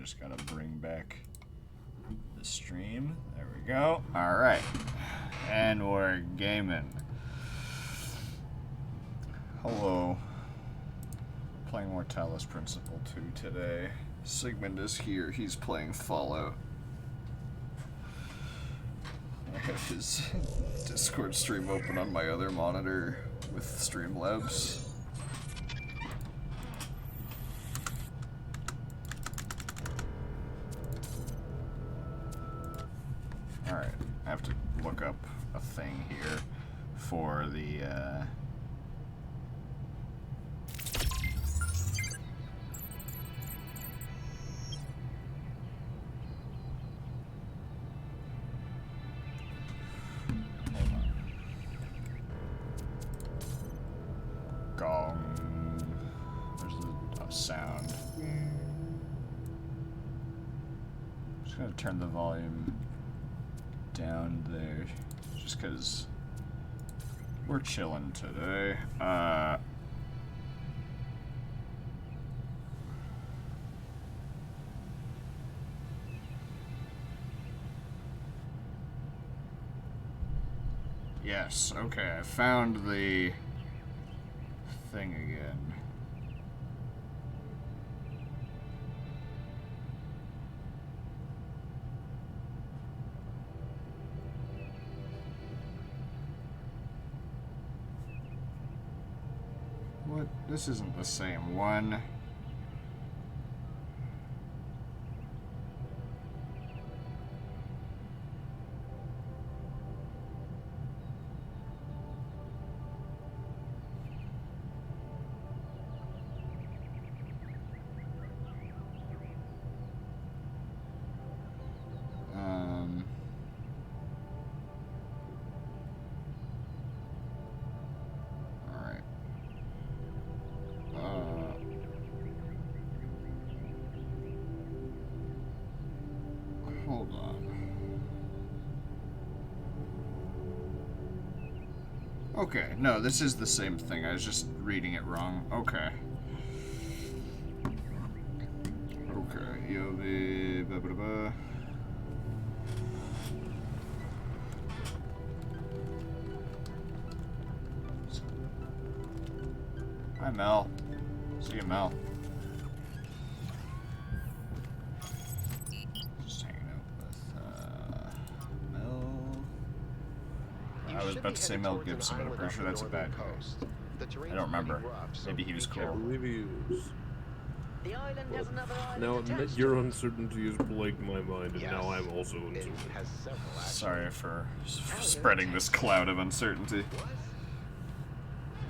just gotta bring back the stream. There we go. Alright. And we're gaming. Hello. Playing more Talos Principle 2 today. Sigmund is here. He's playing Fallout. I have his Discord stream open on my other monitor with Streamlabs. Alright, I have to look up a thing here for the, gong. There's a sound. I'm just gonna turn the volume down there, just because we're chilling today. Yes, okay, I found the thing again. What? This isn't the same one. Hold on. Okay, no, this is the same thing. I was just reading it wrong. Okay. Okay, EOV, blah, blah, blah. Hi, Mel. See you, Mel. I was about to say Mel Gibson, but I'm pretty sure that's a bad guy. I don't remember. Maybe he was cool. I believe he was. Now, your uncertainty has plagued my mind, and now I'm also uncertain. Sorry for spreading this cloud of uncertainty.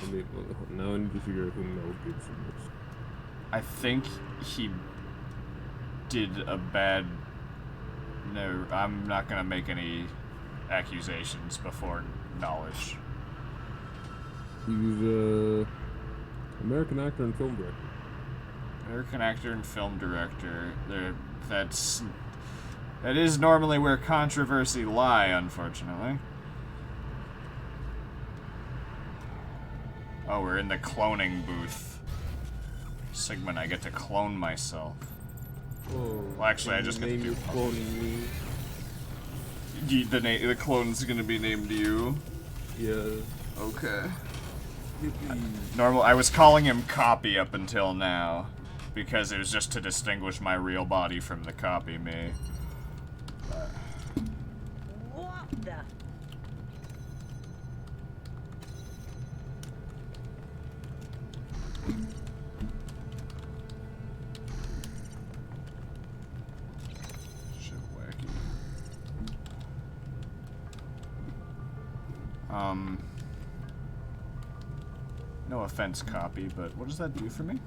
I mean, now I need to figure out who Mel Gibson is. I think he did a bad... No, I'm not gonna make any accusations before knowledge. He's a American actor and film director. American actor and film director. That is normally where controversy lie, unfortunately. Oh, we're in the cloning booth. Sigmund, I get to clone myself. Oh, Well, actually, I just get to do... cloning me. The clone's gonna be named you? Yeah. Okay. Yippee. I was calling him Copy up until now, because it was just to distinguish my real body from the copy me. What the? Shit wacky. No offense, Copy, but what does that do for me?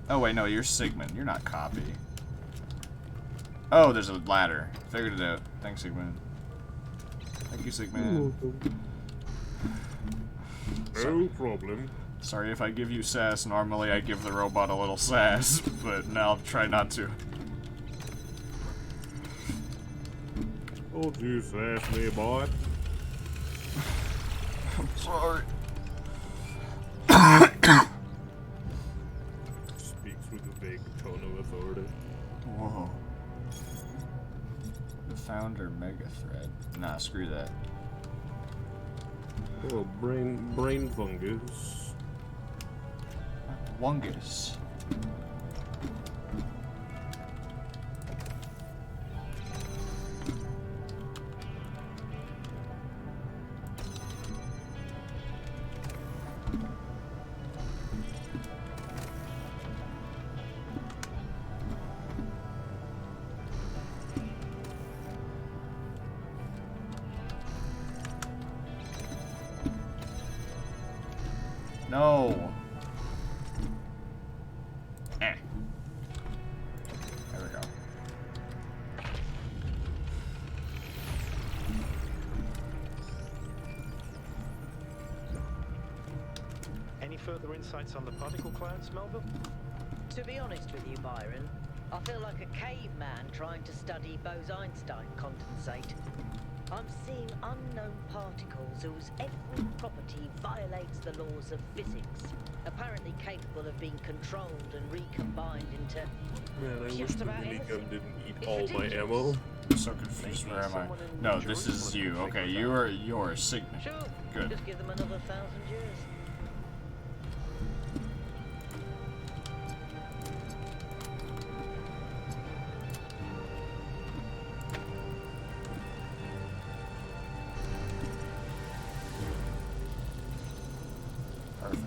Oh wait, no, you're Sigmund. You're not Copy. Oh, there's a ladder. Figured it out. Thanks, Sigmund. Thank you, Sigmund. No problem. Sorry if I give you sass. Normally I give the robot a little sass, but now I'll try not to. Don't you sass me, boy. I'm sorry. Speaks with a vague tone of authority. Whoa. The founder mega thread. Nah, screw that. Oh, brain fungus. Wungus. No. Eh. There we go. Any further insights on the particle clouds, Melville? To be honest with you, Byron, I feel like a caveman trying to study Bose-Einstein condensate. I'm seeing unknown particles whose every property violates the laws of physics, apparently capable of being controlled and recombined into... Man, I wish just the about minigun anything. didn't eat It's all my ridiculous. ammo. I'm so confused. Where am I? No, this is you. Okay, you're Sigmund. Sure, Good. just give them another 1,000 years. Perfect.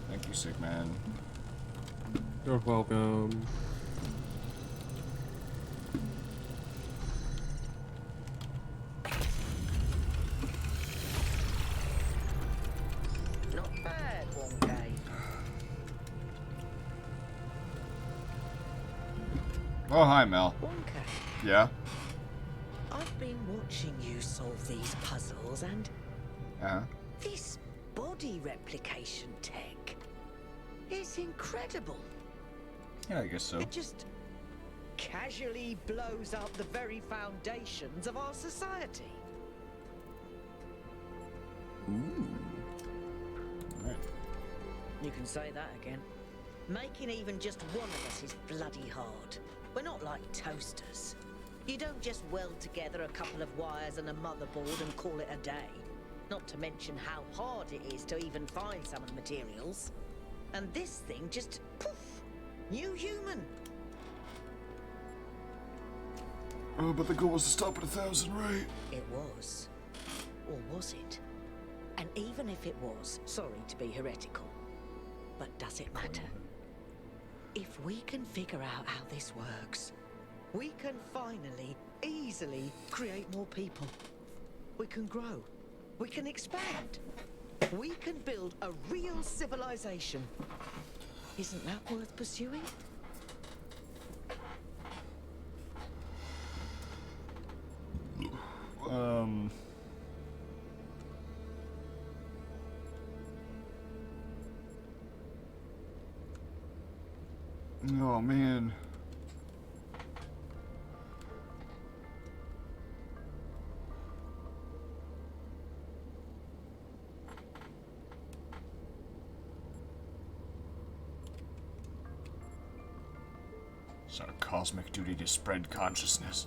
Thank you, Sigmund. You're welcome. Not bad, 1K. Oh, hi, Mel. 1K, Yeah? I've been watching you solve these puzzles, and Uh-huh. this body replication tech is incredible. Yeah, I guess so. It just casually blows up the very foundations of our society. Right. You can say that again. Making even just one of us is bloody hard. We're not like toasters. You don't just weld together a couple of wires and a motherboard and call it a day. Not to mention how hard it is to even find some of the materials. And this thing just, poof, new human. Oh, but the goal was to stop at 1,000, right? It was. Or was it? And even if it was, sorry to be heretical, but does it matter? If we can figure out how this works, we can finally, easily create more people. We can grow. We can expand. We can build a real civilization. Isn't that worth pursuing? Oh, man. It's our cosmic duty to spread consciousness.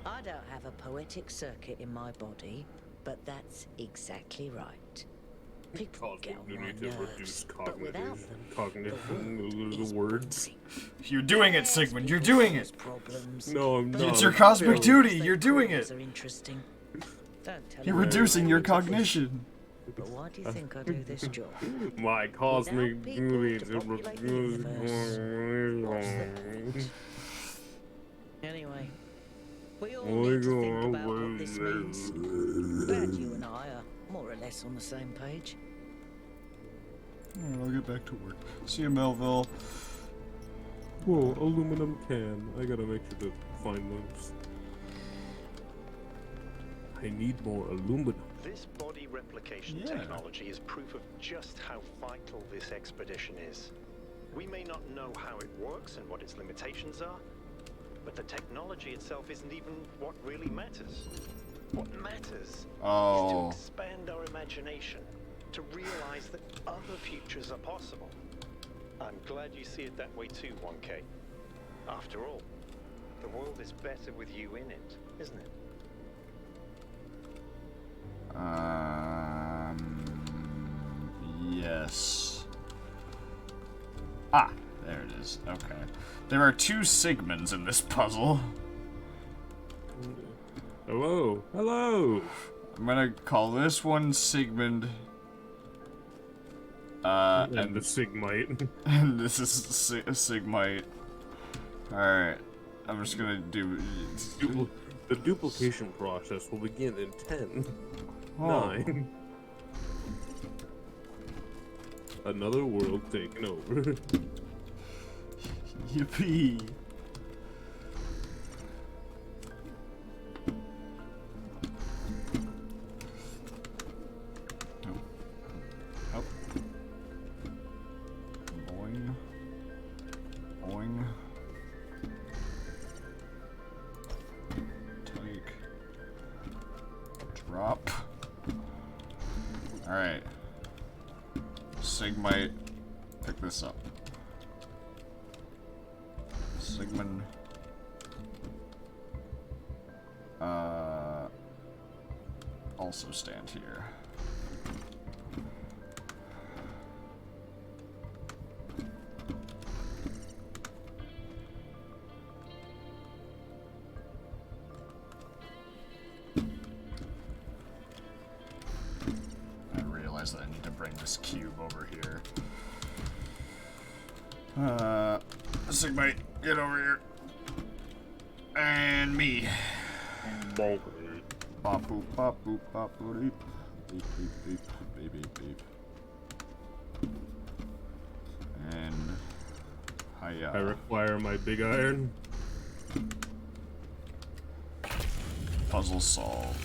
I don't have a poetic circuit in my body, but that's exactly right. People get on You my need to reduce nerves, but without them, cognition, is the words. You're doing it, Sigmund. You're doing it. problems. No, I'm not. It's your cosmic No. duty. You're doing it. Are interesting. Don't tell You're me reducing I'm your into this, cognition. But why do you think I do this job? My cosmic Without people duty to to populate the universe, what's the point? Anyway, we all need to think about what this means. Glad you and I are more or less on the same page. Alright, I'll get back to work. See you, Melville. Whoa, aluminum can. I gotta make sure to find those. I need more aluminum. This body replication Yeah. technology is proof of just how vital this expedition is. We may not know how it works and what its limitations are, but the technology itself isn't even what really matters. What matters is Oh. to expand our imagination, to realize that other futures are possible. I'm glad you see it that way too, 1K. After all, the world is better with you in it, isn't it? Yes. Ah, there it is. Okay. There are 2 Sigmunds in this puzzle. Hello. Hello. I'm gonna call this one Sigmund. And the Sigmite. And this is Sigmite. Alright. I'm just gonna do... The duplication process will begin in 10, Oh. 9. Another world taken over. Yippee. Oh. Boing. Boing. Take. Drop. Alright. Sigmite. Pick this up. Sigmund. Also stand here. I realize that I need to bring this cube over here. Sigmite, get over here. And me. Bop boop bop boop bop boop beep beep beep beep beep beep. And hiya. I require my big iron. Puzzle solved.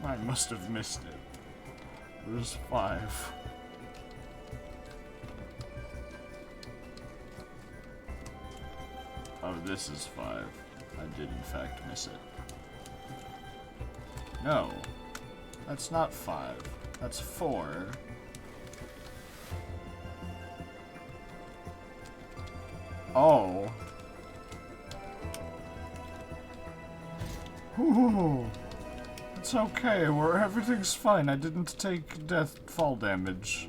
I must have missed it. There's 5. Oh, this is 5. I did in fact miss it. No. That's not 5. That's 4. Oh. Ooh. It's okay, everything's fine. I didn't take fall damage.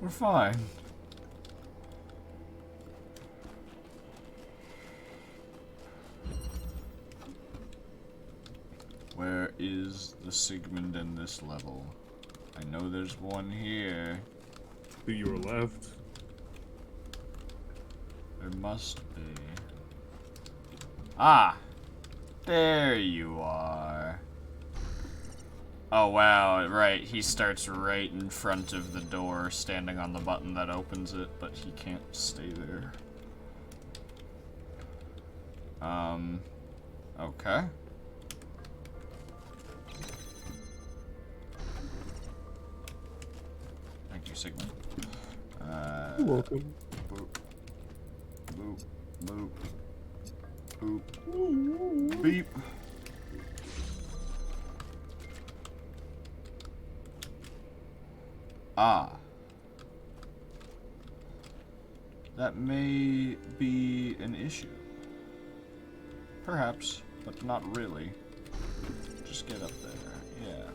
We're fine. Where is the Sigmund in this level? I know there's one here. To your left. There must be. Ah! There you are. Oh wow, right, he starts right in front of the door, standing on the button that opens it, but he can't stay there. Okay. Thank you, Sigmund. You're welcome. Boop. Boop. Boop. Boop. Beep. Ah. That may be an issue. Perhaps, but not really. Just get up there. Yeah.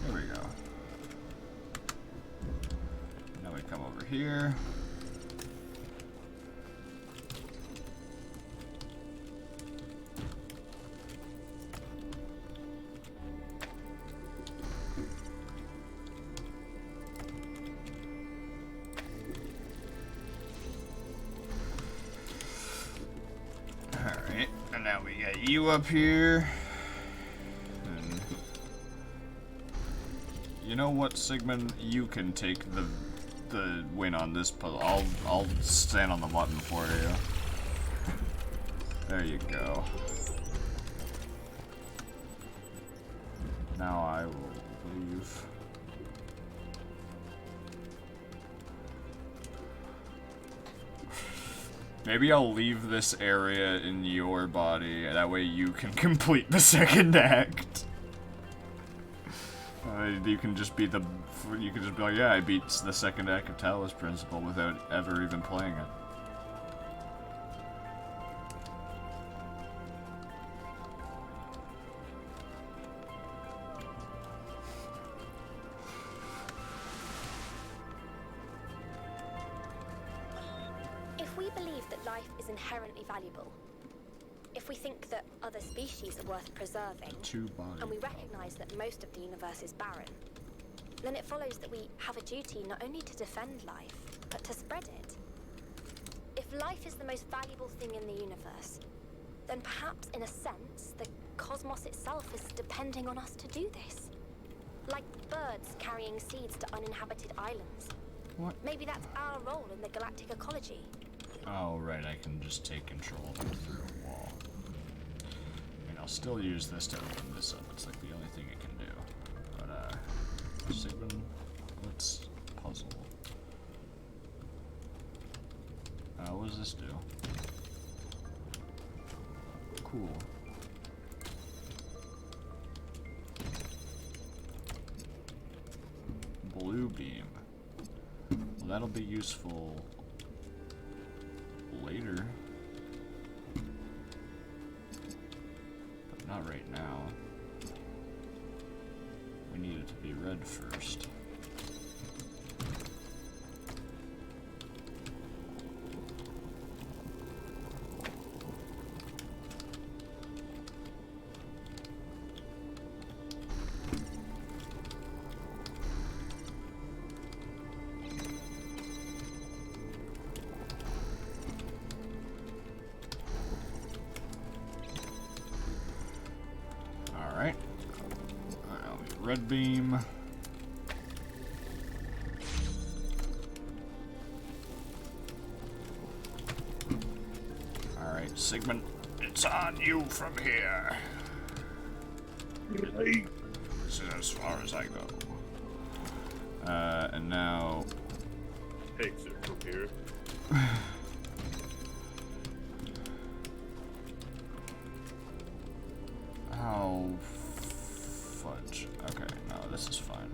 There we go. Now we come over here. Alright, and now we got you up here. And you know what, Sigmund? You can take the win on this puzzle. I'll stand on the button for you. There you go. Now I will leave. Maybe I'll leave this area in your body, that way you can complete the second act. You can just be like, yeah, I beat the second act of Talos Principle without ever even playing it. If we believe that life is inherently valuable, if we think that other species are worth preserving, and we recognize that most of the universe is barren, then it follows that we have a duty not only to defend life, but to spread it. If life is the most valuable thing in the universe, then perhaps in a sense, the cosmos itself is depending on us to do this. Like birds carrying seeds to uninhabited islands. What? Maybe that's our role in the galactic ecology. Oh, right, I can just take control of it through a wall. I mean, I'll still use this to open this up. It's like the only thing it can do. But, Sigmund, let's puzzle. What does this do? Cool. Blue beam. Well, that'll be useful later. But not right now. We need it to be red first. Red beam. Alright, Sigmund, it's on you from here. This is as far as I go. And now... Exit from here. Oh, fudge. Okay, no, this is fine.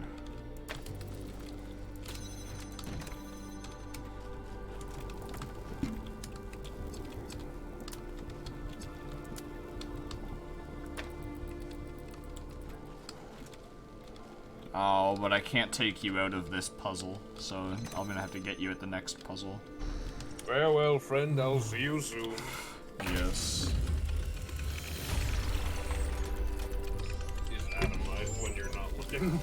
Oh, but I can't take you out of this puzzle, so I'm gonna have to get you at the next puzzle. Farewell, friend. I'll see you soon. Yes. Is atomized when you're not looking.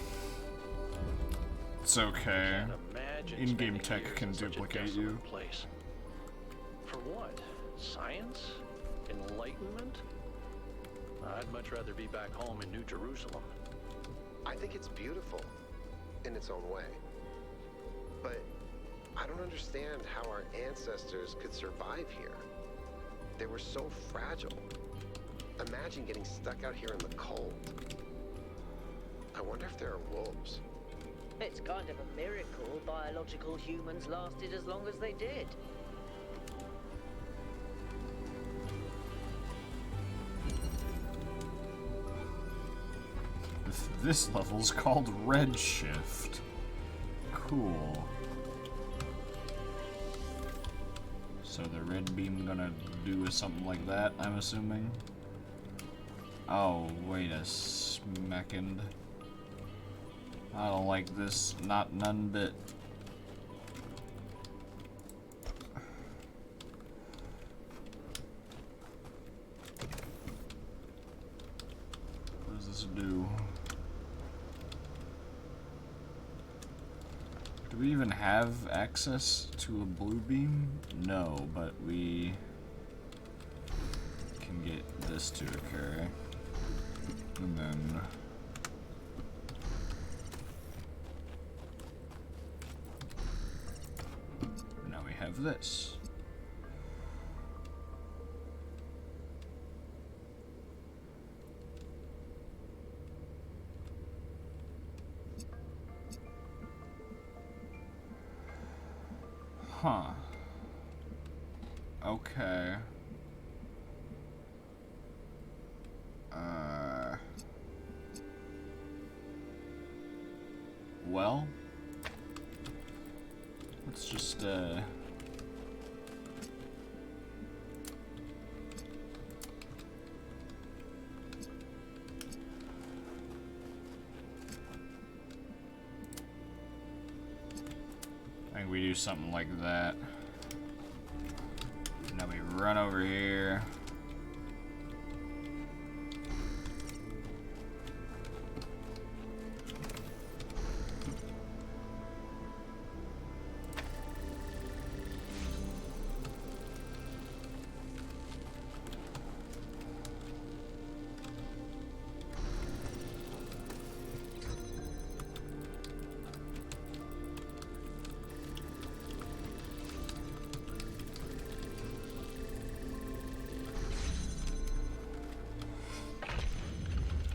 It's okay. Can't imagine In-game spending tech years can in such a duplicate desolate you. Place. For what? Science? Enlightenment? I'd much rather be back home in New Jerusalem. I think it's beautiful in its own way. But I don't understand how our ancestors could survive here. They were so fragile. Imagine getting stuck out here in the cold. I wonder if there are wolves. It's kind of a miracle biological humans lasted as long as they did. This level's called Redshift. Cool. So the red beam gonna do something like that, I'm assuming? Oh, wait a smecond. I don't like this, not none bit. What does this do? Do we even have access to a blue beam? No, but we can get this to occur. And then... now we have this. Huh. Okay. Well, let's just, I think we do something like that. And then we run over here.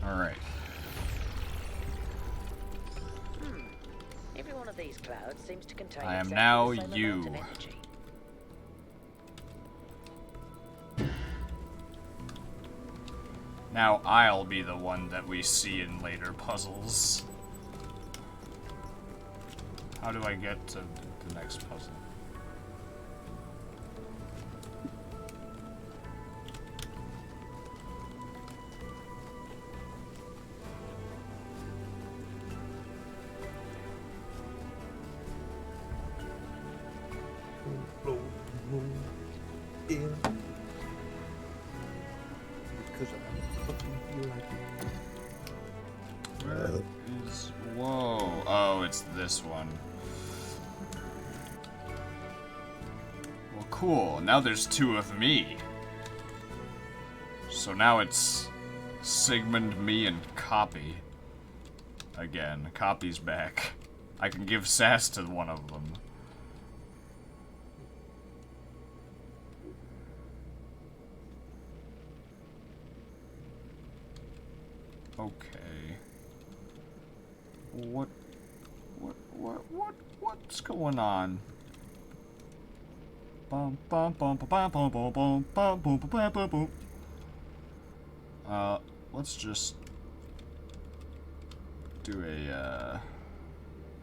Alright. Every one of these clouds seems to contain I am exactly now the same you. amount of energy. Now I'll be the one that we see in later puzzles. How do I get to the next puzzle? Yeah. Because I fucking feel like it. Where is... Whoa. Oh, it's this one. Well, cool. Now there's two of me. So now it's Sigmund, me, and Copy. Again, Copy's back. I can give sass to one of them. Okay. What's going on? Bum bum bum bum bum bum bum bum bum bum bum bum. Let's just do a,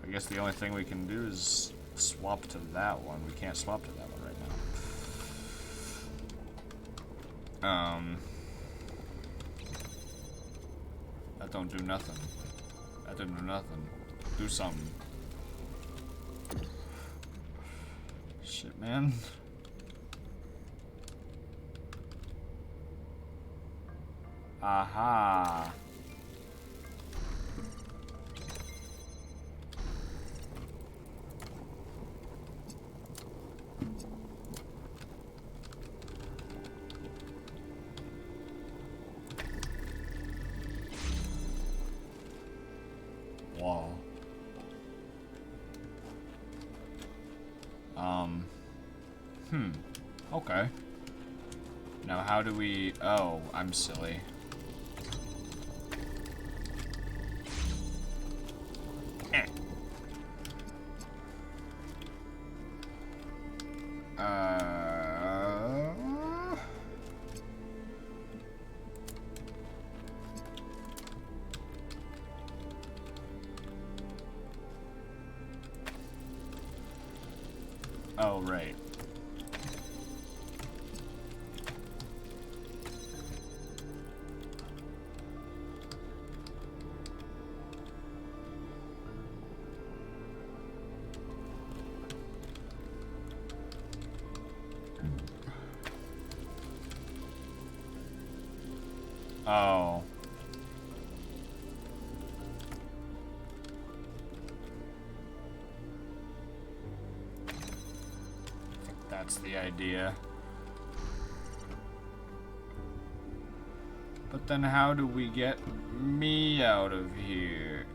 I guess the only thing we can do is swap to that one. We can't swap to that one right now. That don't do nothing. That didn't do nothing. Do something. Shit, man. Aha. Whoa. Okay. Now how do we... Oh, I'm silly. Eh. Oh, right. Oh. I think that's the idea. But then how do we get me out of here?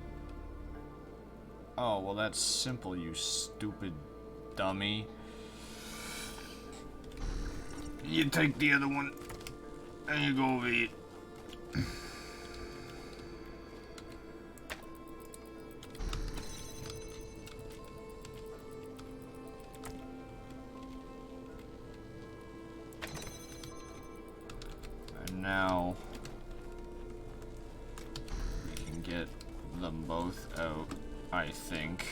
Oh, well that's simple, you stupid dummy. You take the other one, and you go over here. now we can get them both out, I think.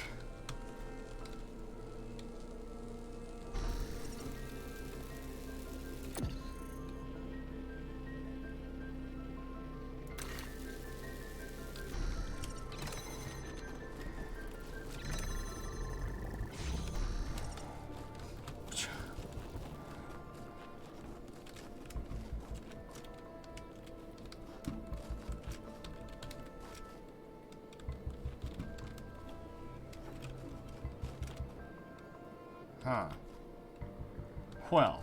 Huh. Well.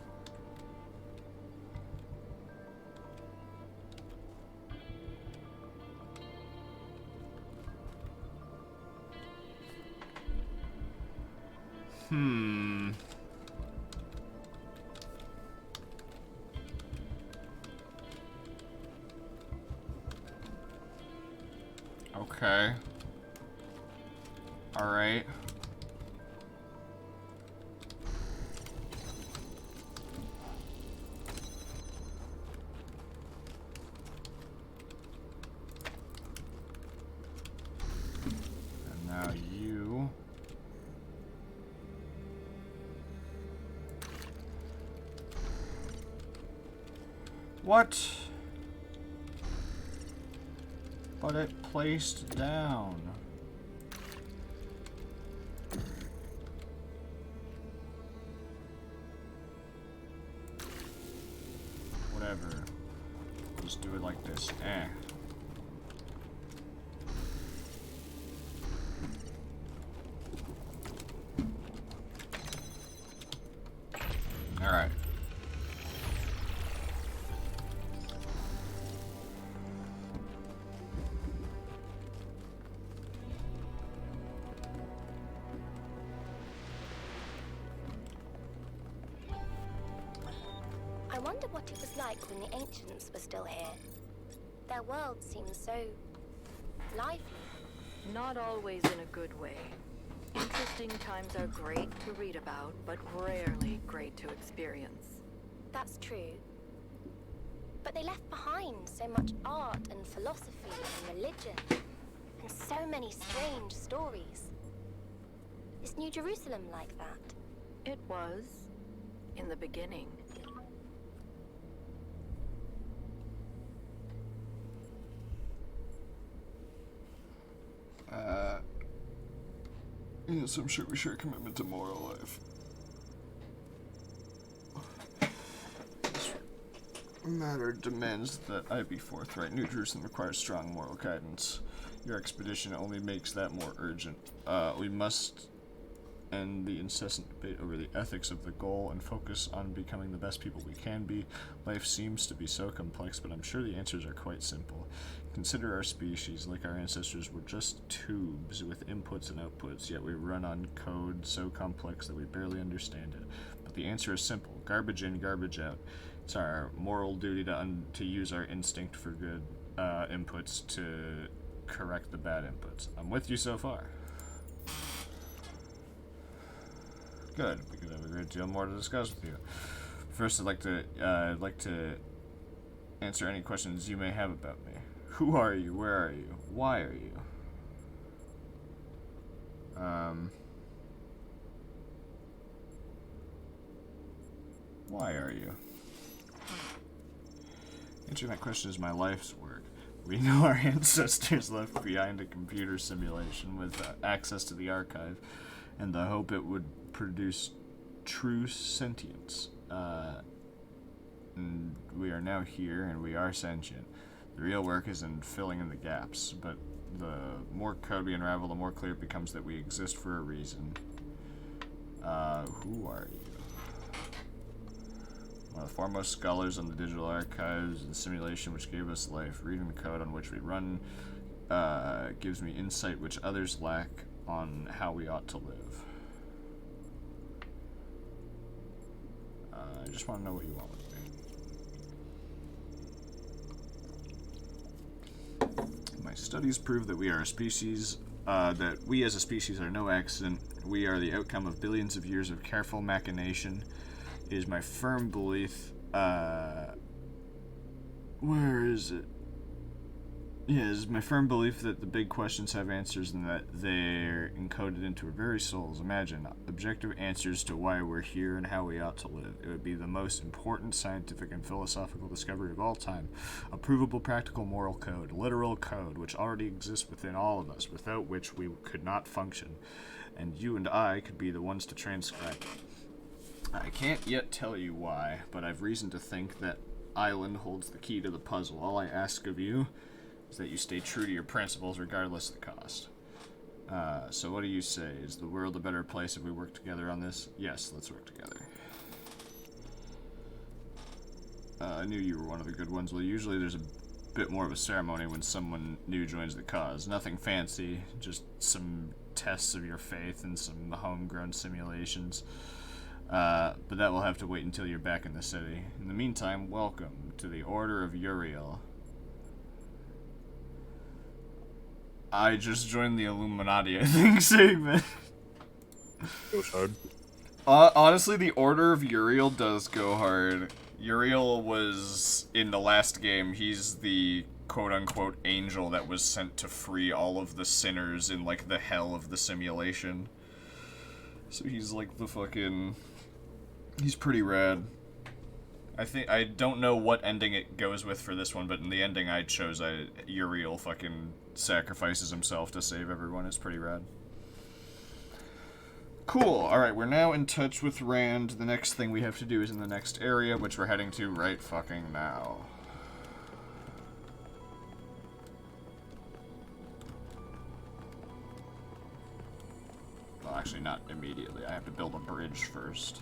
Okay. All right. And now you. What? But it placed down. Whatever. Just do it like this. Eh. Alright. I wonder what it was like when the ancients were still here. Their world seems so lively. Not always in a good way. Interesting times are great to read about, but rarely great to experience. That's true. But they left behind so much art and philosophy and religion, and so many strange stories. Is New Jerusalem like that? It was, in the beginning. Yes, I'm sure we share a commitment to moral life. This matter demands that I be forthright. New Jerusalem requires strong moral guidance. Your expedition only makes that more urgent. We must end the incessant debate over the ethics of the goal and focus on becoming the best people we can be. Life seems to be so complex, but I'm sure the answers are quite simple. Consider our species. Like our ancestors, we're just tubes with inputs and outputs, yet we run on code so complex that we barely understand it. But the answer is simple. Garbage in, garbage out. It's our moral duty to use our instinct for good inputs to correct the bad inputs. I'm with you so far. Good. We could have a great deal more to discuss with you. First, I'd like to answer any questions you may have about me. Who are you? Where are you? Why are you? Why are you? Answering that question is my life's work. We know our ancestors left behind a computer simulation with access to the archive, and the hope it would produce true sentience. And we are now here, and we are sentient. The real work is in filling in the gaps, but the more code we unravel, the more clear it becomes that we exist for a reason. Who are you? One of the foremost scholars on the digital archives, the simulation which gave us life. Reading the code on which we run gives me insight which others lack on how we ought to live. I just want to know what you want with me. My studies prove that we are a species, that we as a species are no accident. We are the outcome of billions of years of careful machination. It is my firm belief Where is it? Yeah, it's my firm belief that the big questions have answers and that they're encoded into our very souls. Imagine objective answers to why we're here and how we ought to live. It would be the most important scientific and philosophical discovery of all time. A provable, practical, moral code, literal code, which already exists within all of us, without which we could not function. And you and I could be the ones to transcribe it. I can't yet tell you why, but I've reason to think that Island holds the key to the puzzle. All I ask of you is that you stay true to your principles regardless of the cost. So what do you say? Is the world a better place if we work together on this? Yes, let's work together. I knew you were one of the good ones. Well, usually there's a bit more of a ceremony when someone new joins the cause. Nothing fancy, just some tests of your faith and some homegrown simulations. But that will have to wait until you're back in the city. In the meantime, welcome to the Order of Uriel. I just joined the Illuminati, I think, Sigmund. Goes hard. Honestly, the Order of Uriel does go hard. Uriel was, in the last game, he's the quote-unquote angel that was sent to free all of the sinners in, like, the hell of the simulation. So he's, like, the fucking... He's pretty rad. I don't know what ending it goes with for this one, but in the ending I chose, Uriel fucking sacrifices himself to save everyone. It's pretty rad. Cool. Alright, we're now in touch with Rand. The next thing we have to do is in the next area, which we're heading to right fucking now. Well, actually, not immediately. I have to build a bridge first.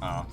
Oh.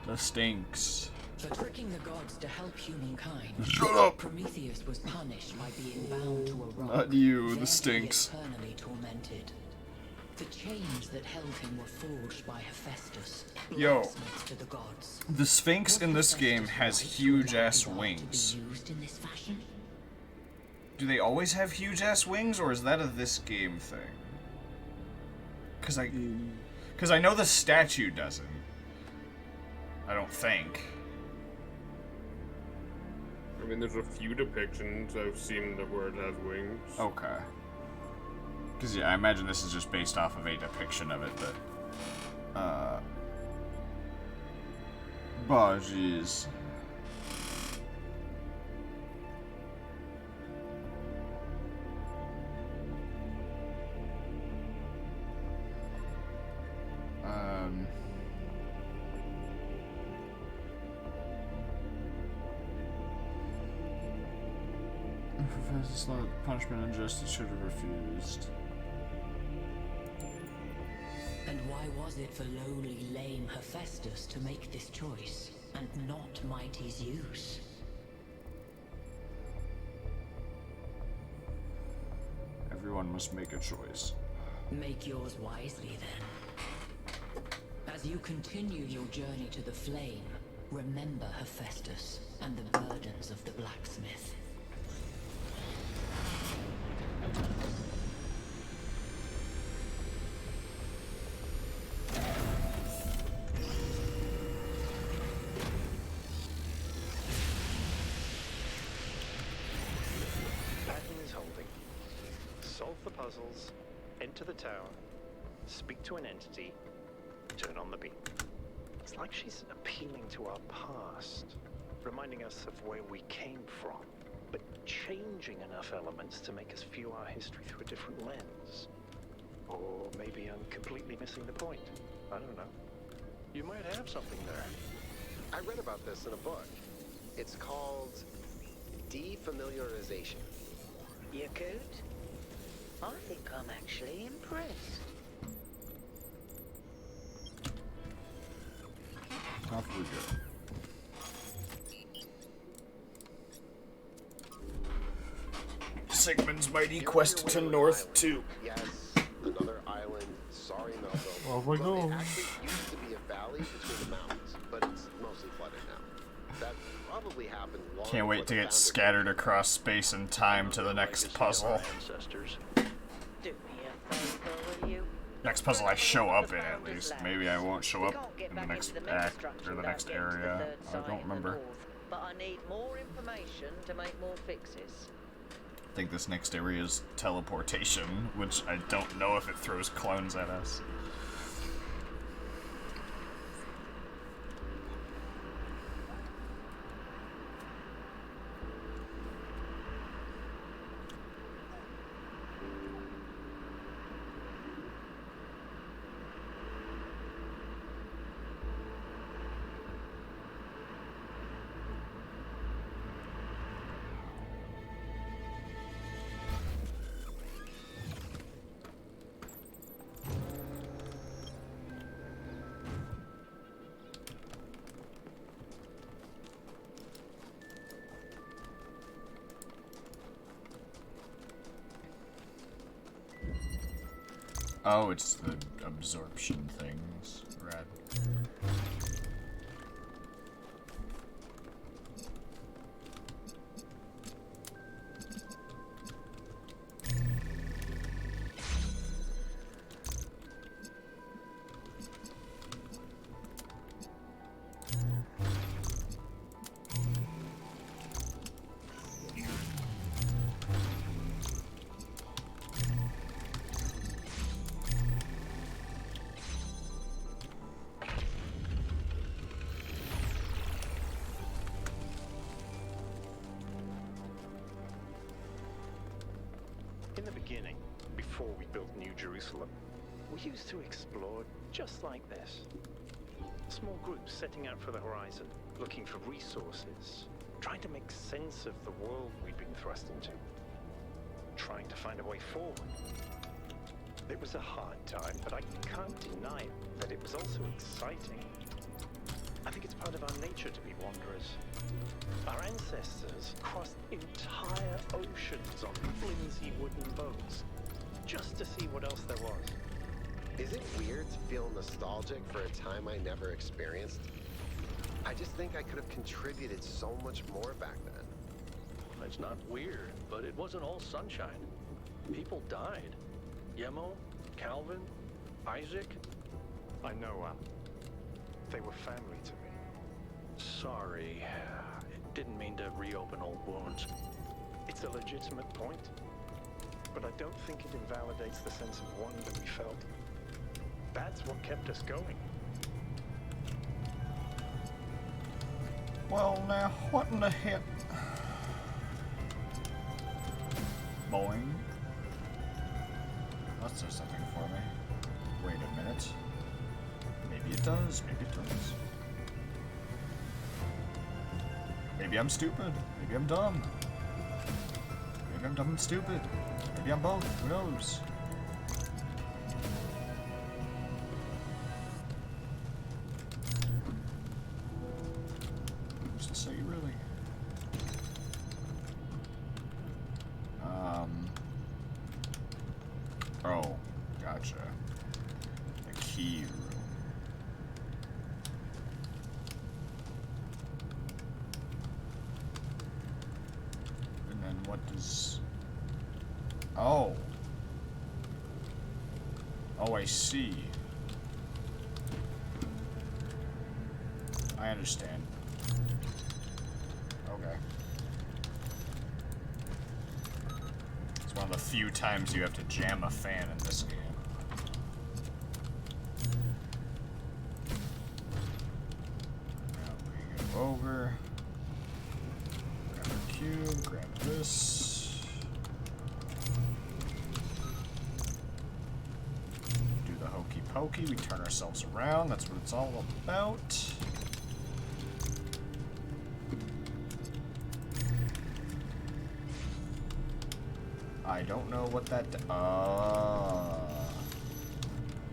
The stinks. For tricking the gods to help humankind, Shut up! Prometheus was punished by being bound to a rock. Not you, there the to stinks. be eternally tormented. The chains that held him were forged by Hephaestus, Yo. blacksmiths to the gods. The Sphinx in this game has huge-ass wings. To be used in this fashion? Do they always have huge-ass wings, or is that a this game thing? Because I know the statue doesn't. I don't think. I mean, there's a few depictions I've seen of where it has wings. Okay. Because, yeah, I imagine this is just based off of a depiction of it, but... Oh, jeez. It's not punishment unjust, it should have refused. And why was it for lowly, lame Hephaestus to make this choice, and not mighty Zeus? Everyone must make a choice. Make yours wisely, then. As you continue your journey to the flame, remember Hephaestus and the burdens of the blacksmith. Pattern is holding. Solve the puzzles, enter the tower, speak to an entity, turn on the beam. It's like she's appealing to our past, reminding us of where we came from, but changing enough elements to make us view our history through a different lens. Or maybe I'm completely missing the point. I don't know. You might have something there. I read about this in a book. It's called defamiliarization. You could? I think I'm actually impressed. Off we go. Sigmund's mighty quest to North 2. Yes, another island. Sorry, Melville. Off we go. It actually used to be a valley between the mountains, but it's mostly flooded now. That probably happened long Can't wait to before the get founder- scattered across space and time to the next puzzle. Ancestors. Do me a favor, will you? Next puzzle I show up in, at least. Maybe I won't show up in the next act or the next area. I don't remember. But I need more information to make more fixes. I think this next area is teleportation, which I don't know if it throws clones at us. Oh, it's the absorption things. Rad. In the beginning, before we built New Jerusalem, we used to explore just like this. Small groups setting out for the horizon, looking for resources, trying to make sense of the world we'd been thrust into, trying to find a way forward. It was a hard time, but I can't deny that it was also exciting. I think it's part of our nature to be wanderers. Our ancestors crossed entire oceans on flimsy wooden boats, just to see what else there was. Is it weird to feel nostalgic for a time I never experienced? I just think I could have contributed so much more back then. It's not weird, but it wasn't all sunshine. People died. Yemo, Calvin, Isaac. I know, they were family to me. Sorry. Didn't mean to reopen old wounds. It's a legitimate point, but I don't think it invalidates the sense of wonder we felt. That's what kept us going. Well, now, what in the heck? Boing. That says something for me. Wait a minute. Maybe it does. Maybe it does. Maybe I'm stupid. Maybe I'm dumb. Maybe I'm dumb and stupid. Maybe I'm both. Who knows? Who's to say, really? Oh, gotcha. The key room. And then what does... Oh. Oh, I see. I understand. Okay. It's One of the few times you have to jam a fan in this game. Now we go over. Grab a cube, grab this. Do the hokey pokey, we turn ourselves around, that's what it's all about. I don't know what that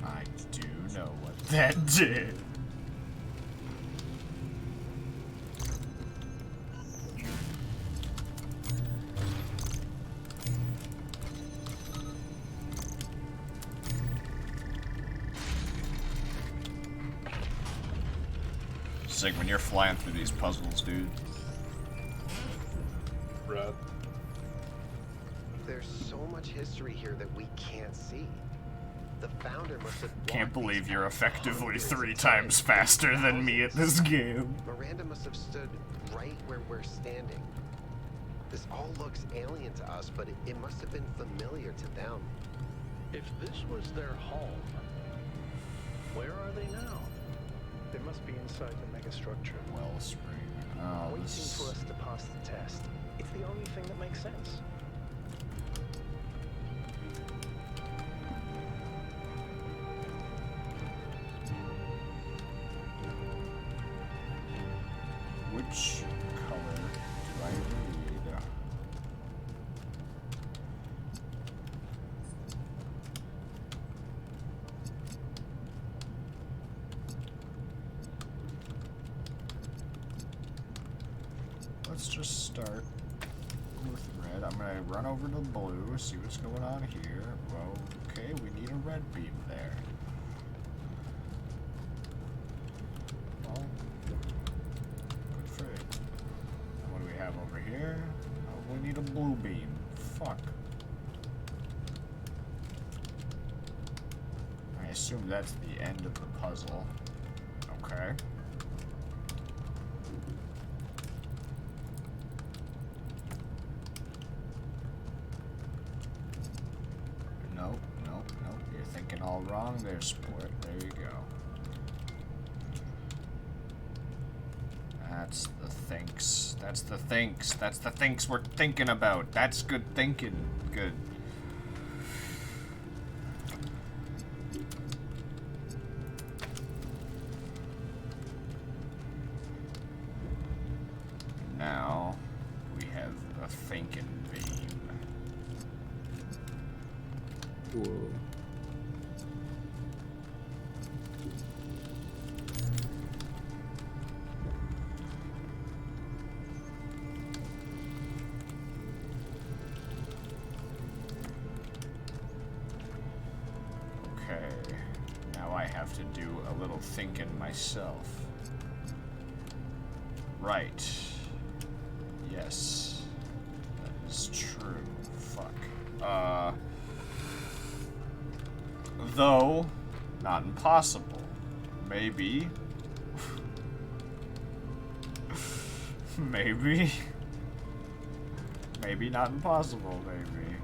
I do know what that did. Sigmund, you're flying through these puzzles, dude. Right. There's so much history here that we can't see. The founder must have... Can't believe you're effectively 3 times faster than me at this game. Miranda must have stood right where we're standing. This all looks alien to us, but it must have been familiar to them. If this was their home, where are they now? They must be inside the megastructure. Wellspring. Waiting for us to pass the test. It's the only thing that makes sense. Which color do I need? Let's just start with red. I'm gonna run over to blue, see what's going on here. Well, okay, we need a red beam there. Well, good for it. What do we have over here? Oh, we need a blue beam. Fuck. I assume that's the end of the puzzle. Okay. Nope, nope, nope. You're thinking all wrong there, sport. There you go. That's the thinks. That's the thinks. That's the thinks we're thinking about. That's good thinking. Good. Now we have a thinking beam. Whoa. Okay, now I have to do a little thinking myself. Right. Yes. That is true. Fuck. Though, not impossible. Maybe. Maybe. Maybe not impossible, maybe.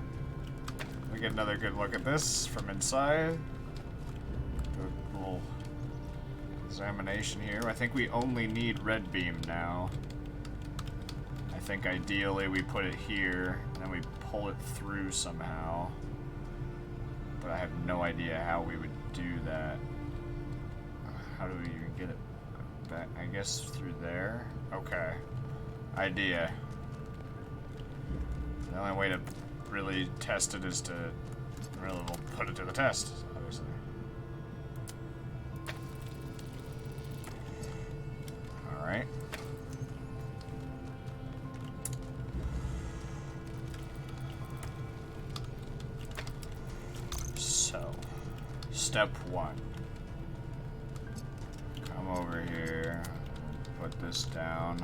Let me get another good look at this from inside. Do a little examination here. I think we only need red beam now. I think ideally we put it here, and then we pull it through somehow. But I have no idea how we would do that. How do we even get it back? I guess through there? Okay. Idea. The only way to really test it is to really put it to the test, obviously. Alright. So, step 1. Come over here, put this down.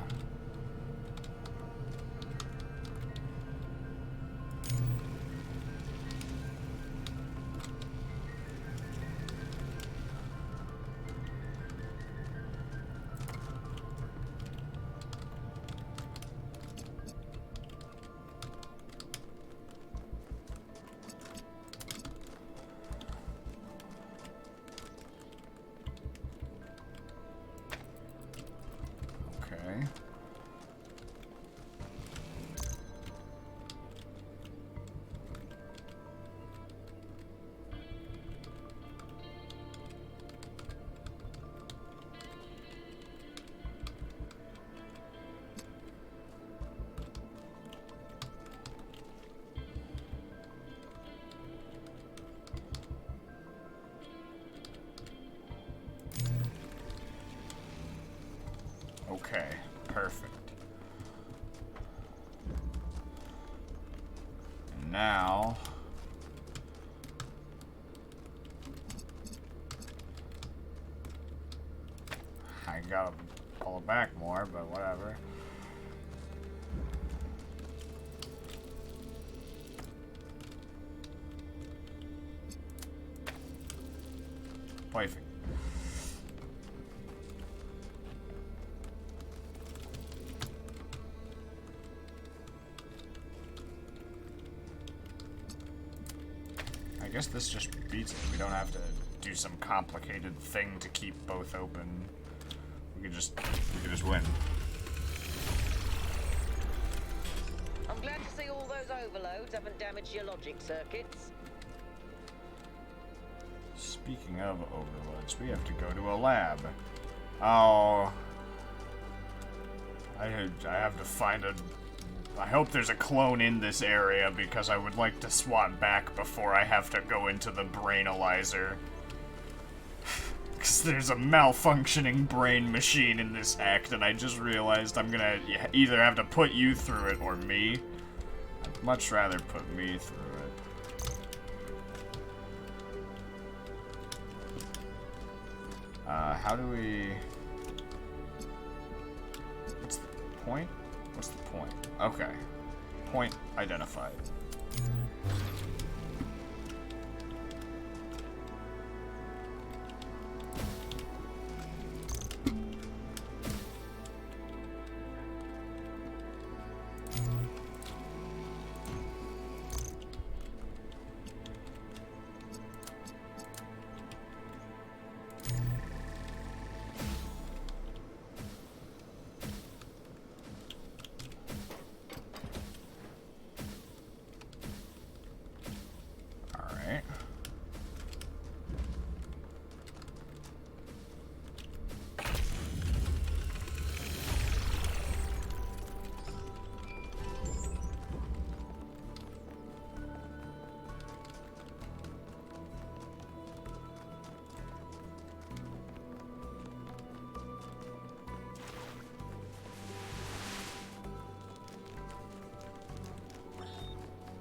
I gotta pull it back more, but whatever. Wifey. I guess this just beats it. We don't have to do some complicated thing to keep both open. We could just win. I'm glad to see all those overloads haven't damaged your logic circuits. Speaking of overloads, we have to go to a lab. Oh. I have to find a... I hope there's a clone in this area, because I would like to swap back before I have to go into the brainalyzer. Because there's a malfunctioning brain machine in this act, and I just realized I'm gonna either have to put you through it or me. I'd much rather put me through it. How do we... What's the point? What's the point? Okay. Point identified.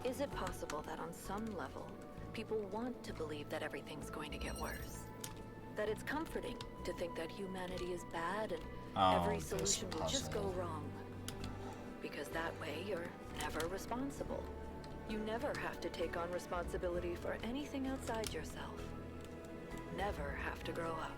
Is it possible that on some level, people want to believe that everything's going to get worse? That it's comforting to think that humanity is bad and every solution will just go wrong? Because that way you're never responsible. You never have to take on responsibility for anything outside yourself. Never have to grow up.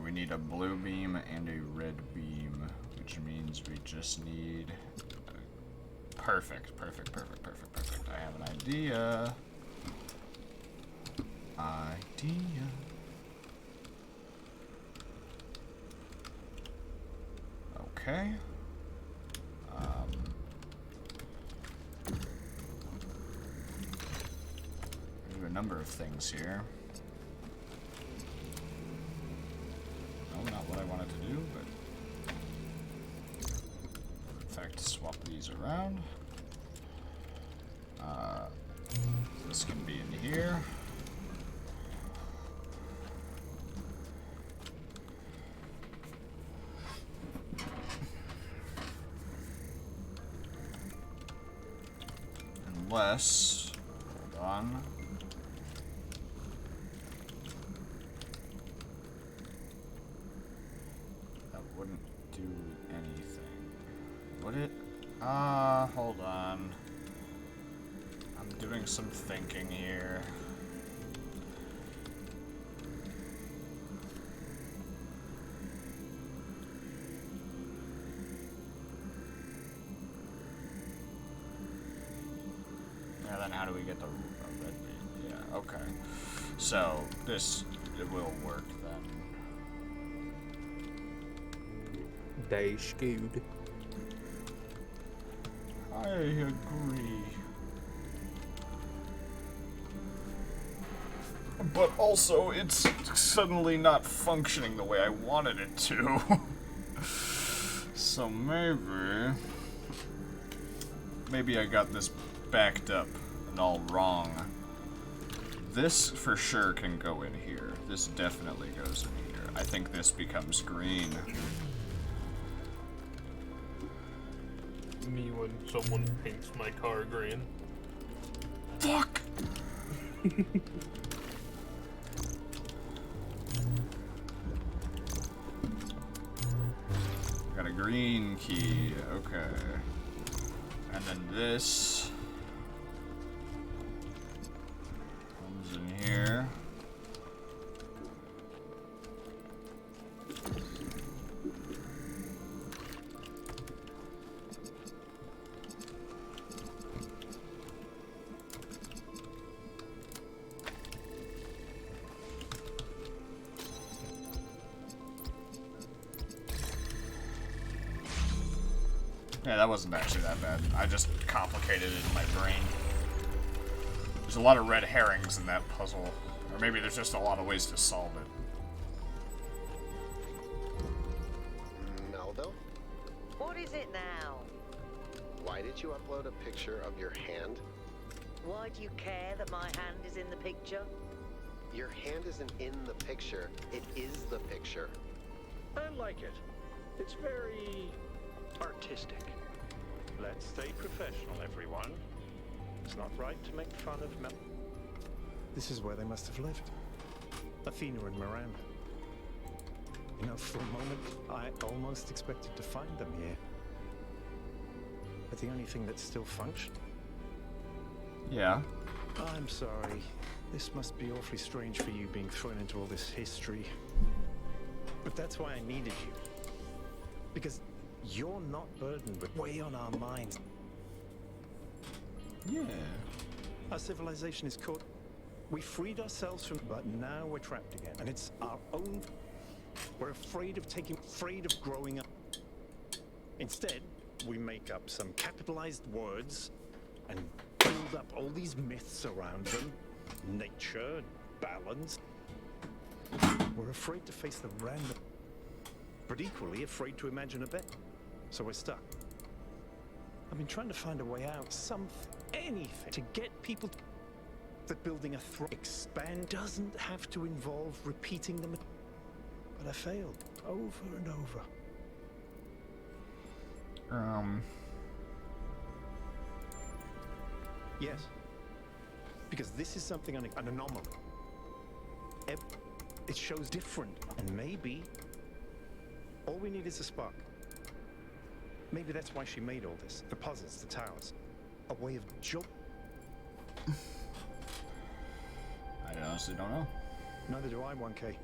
We need a blue beam and a red beam, which means we just need... Perfect. I have an idea. Okay. I do a number of things here. Not what I wanted to do, but in fact, swap these around. This can be in here. Unless, hold on. Wouldn't do anything. Would it? Hold on. I'm doing some thinking here. Yeah, then how do we get the red beam? Yeah, okay. So, it will work then. They skewed. I agree. But also, it's suddenly not functioning the way I wanted it to. So maybe... maybe I got this backed up and all wrong. This for sure can go in here. This definitely goes in here. I think this becomes green. Me when someone paints my car green. Fuck! Got a green key, okay. And then this comes in here. Yeah, that wasn't actually that bad. I just complicated it in my brain. There's a lot of red herrings in that puzzle. Or maybe there's just a lot of ways to solve it. Melville? What is it now? Why did you upload a picture of your hand? Why do you care that my hand is in the picture? Your hand isn't in the picture. It is the picture. I like it. It's very artistic. Let's stay professional, everyone. It's not right to make fun of Mel. This is where they must have lived. Athena and Miranda. You know, for a moment, I almost expected to find them here. But the only thing that's still functional. Yeah. I'm sorry. This must be awfully strange for you being thrown into all this history. But that's why I needed you. Because you're not burdened with weight on our minds. Yeah. Our civilization is caught. We freed ourselves from, but now we're trapped again. And it's our own. We're afraid of growing up. Instead, we make up some capitalized words and build up all these myths around them. Nature, balance. We're afraid to face the random, but equally afraid to imagine a better. So we're stuck. I've been trying to find a way out, anything, to get people that building a expand doesn't have to involve repeating them. But I failed over and over. Yes. Because this is something, an anomaly. It shows different. And maybe all we need is a spark. Maybe that's why she made all this. The puzzles, the towers. A way of I honestly don't know. Neither do I, 1K.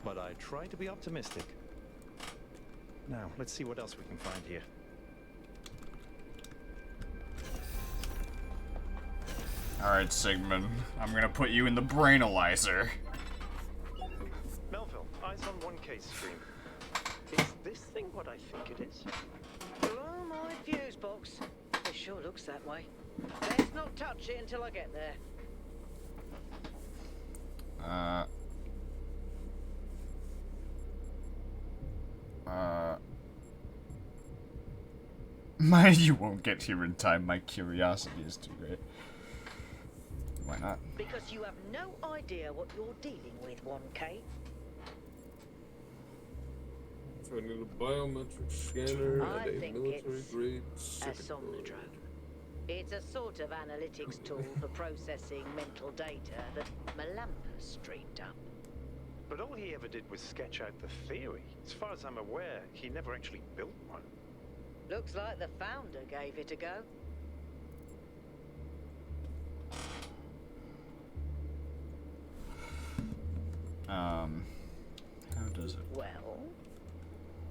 But I try to be optimistic. Now, let's see what else we can find here. Alright, Sigmund. I'm gonna put you in the brainalyzer. Melville, eyes on 1K's screen. Is this thing what I think it is? Oh, my fuse box. It sure looks that way. Let's not touch it until I get there. You won't get here in time. My curiosity is too great. Why not? Because you have no idea what you're dealing with, 1K. So I need a biometric scanner I and a think military it's grade a circuit board. somnodrome. It's a sort of analytics tool for processing mental data that Melampus dreamed up. But all he ever did was sketch out the theory. As far as I'm aware, he never actually built one. Looks like the founder gave it a go. How does it? Well,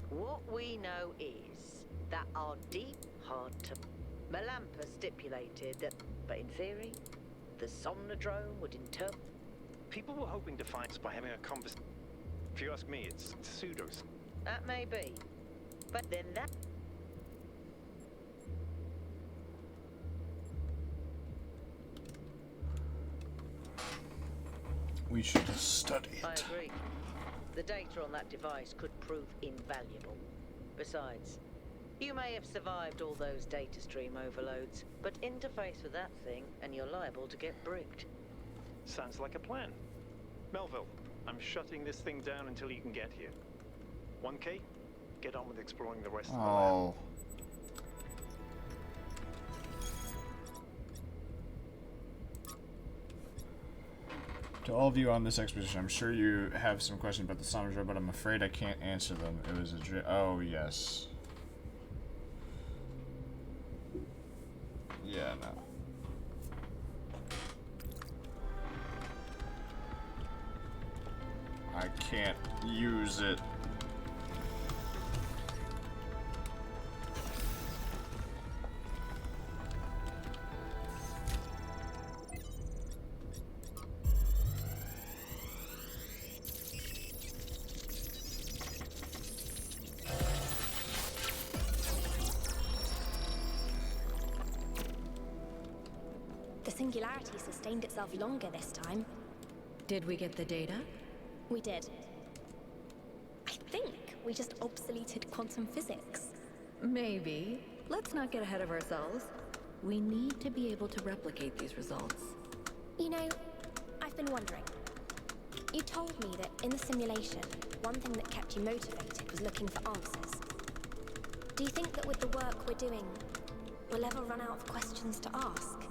what we know is that our deep heart to Melampus stipulated that, but in theory, the somnodrome would interpret. People were hoping to find us by having a conversation. If you ask me, it's pseudos. That may be, but then that. We should study it. I agree. The data on that device could prove invaluable. Besides, You may have survived all those data stream overloads, but interface with that thing and you're liable to get bricked. Sounds like a plan. Melville, I'm shutting this thing down until you can get here. 1K, get on with exploring the rest of the lab. To all of you on this expedition, I'm sure you have some questions about the Sombra, but I'm afraid I can't answer them. It was a oh, yes. Yeah, no. I can't use it. The singularity sustained itself longer this time. Did we get the data? We did. I think we just obsoleted quantum physics. Maybe. Let's not get ahead of ourselves. We need to be able to replicate these results. You know, I've been wondering. You told me that in the simulation, one thing that kept you motivated was looking for answers. Do you think that with the work we're doing, we'll ever run out of questions to ask?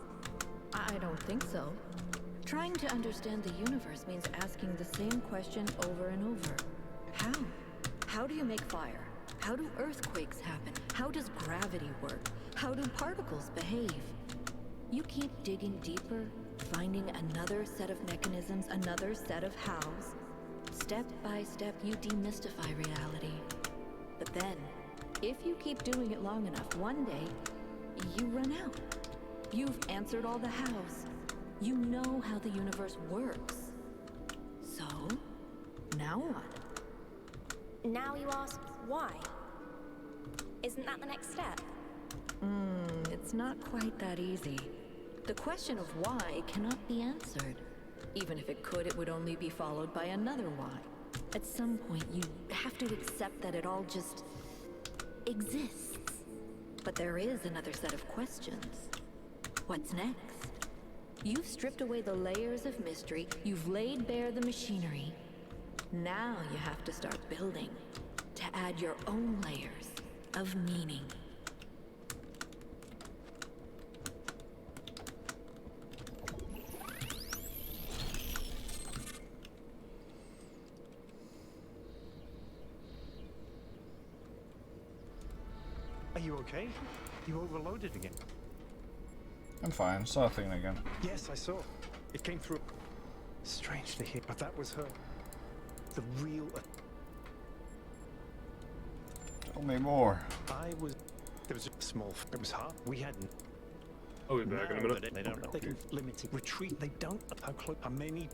I don't think so. Trying to understand the universe means asking the same question over and over. How? How do you make fire? How do earthquakes happen? How does gravity work? How do particles behave? You keep digging deeper, finding another set of mechanisms, another set of hows. Step by step, you demystify reality. But then, if you keep doing it long enough, one day, you run out. You've answered all the hows. You know how the universe works. So, now what? Now you ask, why? Isn't that the next step? It's not quite that easy. The question of why cannot be answered. Even if it could, it would only be followed by another why. At some point, you have to accept that it all just exists. But there is another set of questions. What's next? You've stripped away the layers of mystery, you've laid bare the machinery. Now you have to start building, to add your own layers of meaning. Are you okay? You overloaded again. I'm fine. Saw a thing again. Yes, I saw. It came through. Strange to hear, but that was her. The real... Tell me more. There was a small... It was hard. We hadn't... I'll be back in a minute. They don't know. They can limit it. Retreat. They don't know how close... How many...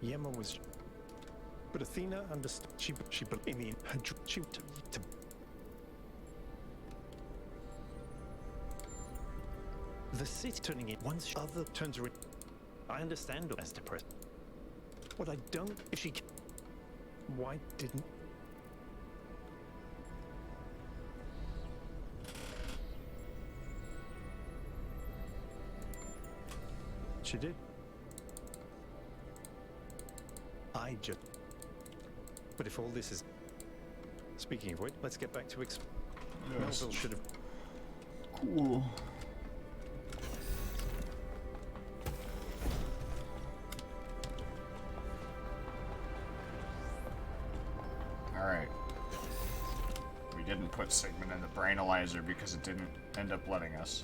Yema was... But Athena understood. She believed in me. She... to the city turning in once other turns around. I understand as depressed. What I don't, if she, why didn't? She did. I just. But if all this is. Speaking of which, let's get back to Melville should have. Cool. Alright. We didn't put Sigmund in the brainalyzer because it didn't end up letting us.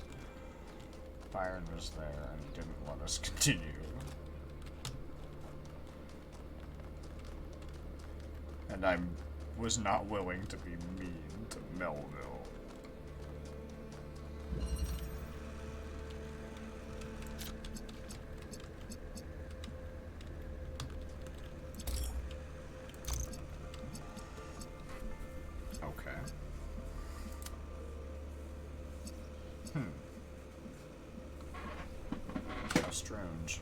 Byron was there and didn't let us continue. And I was not willing to be mean to Melville. How strange.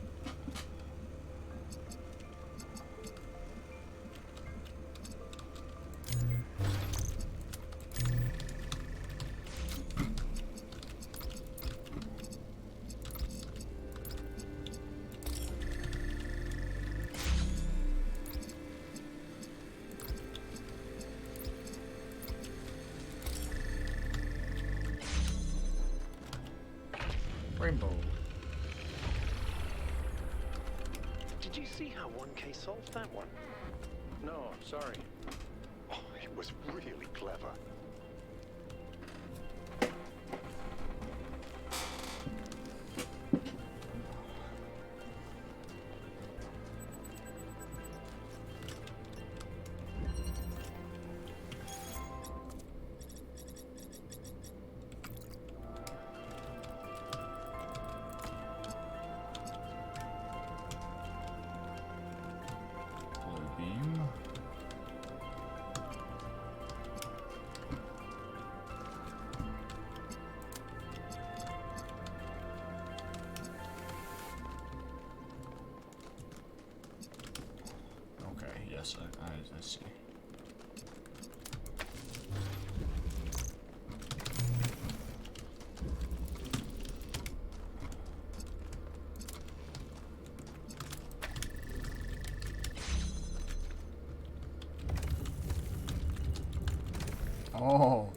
see how 1K solved that one? No, sorry. Oh, it was really clever. Yes, I see. Oh.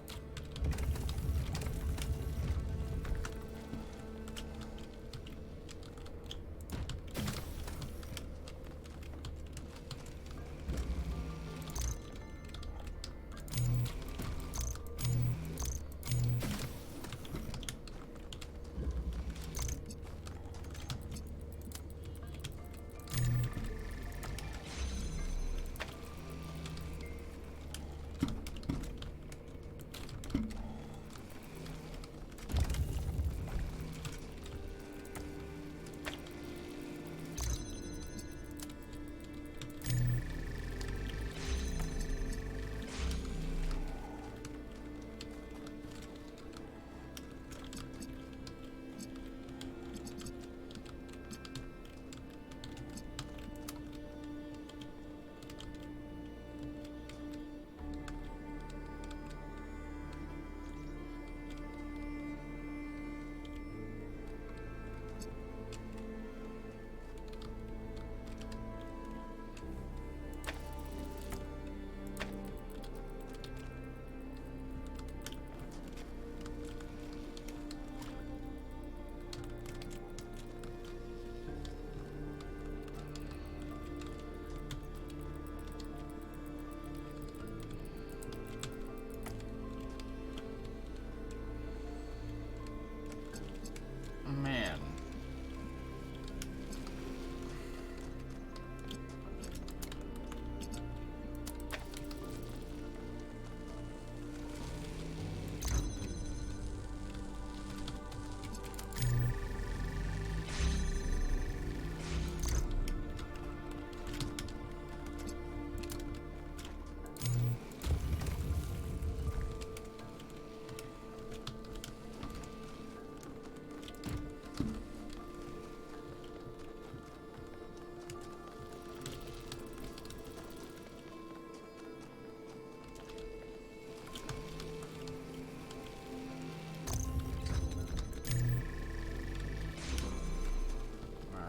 Man.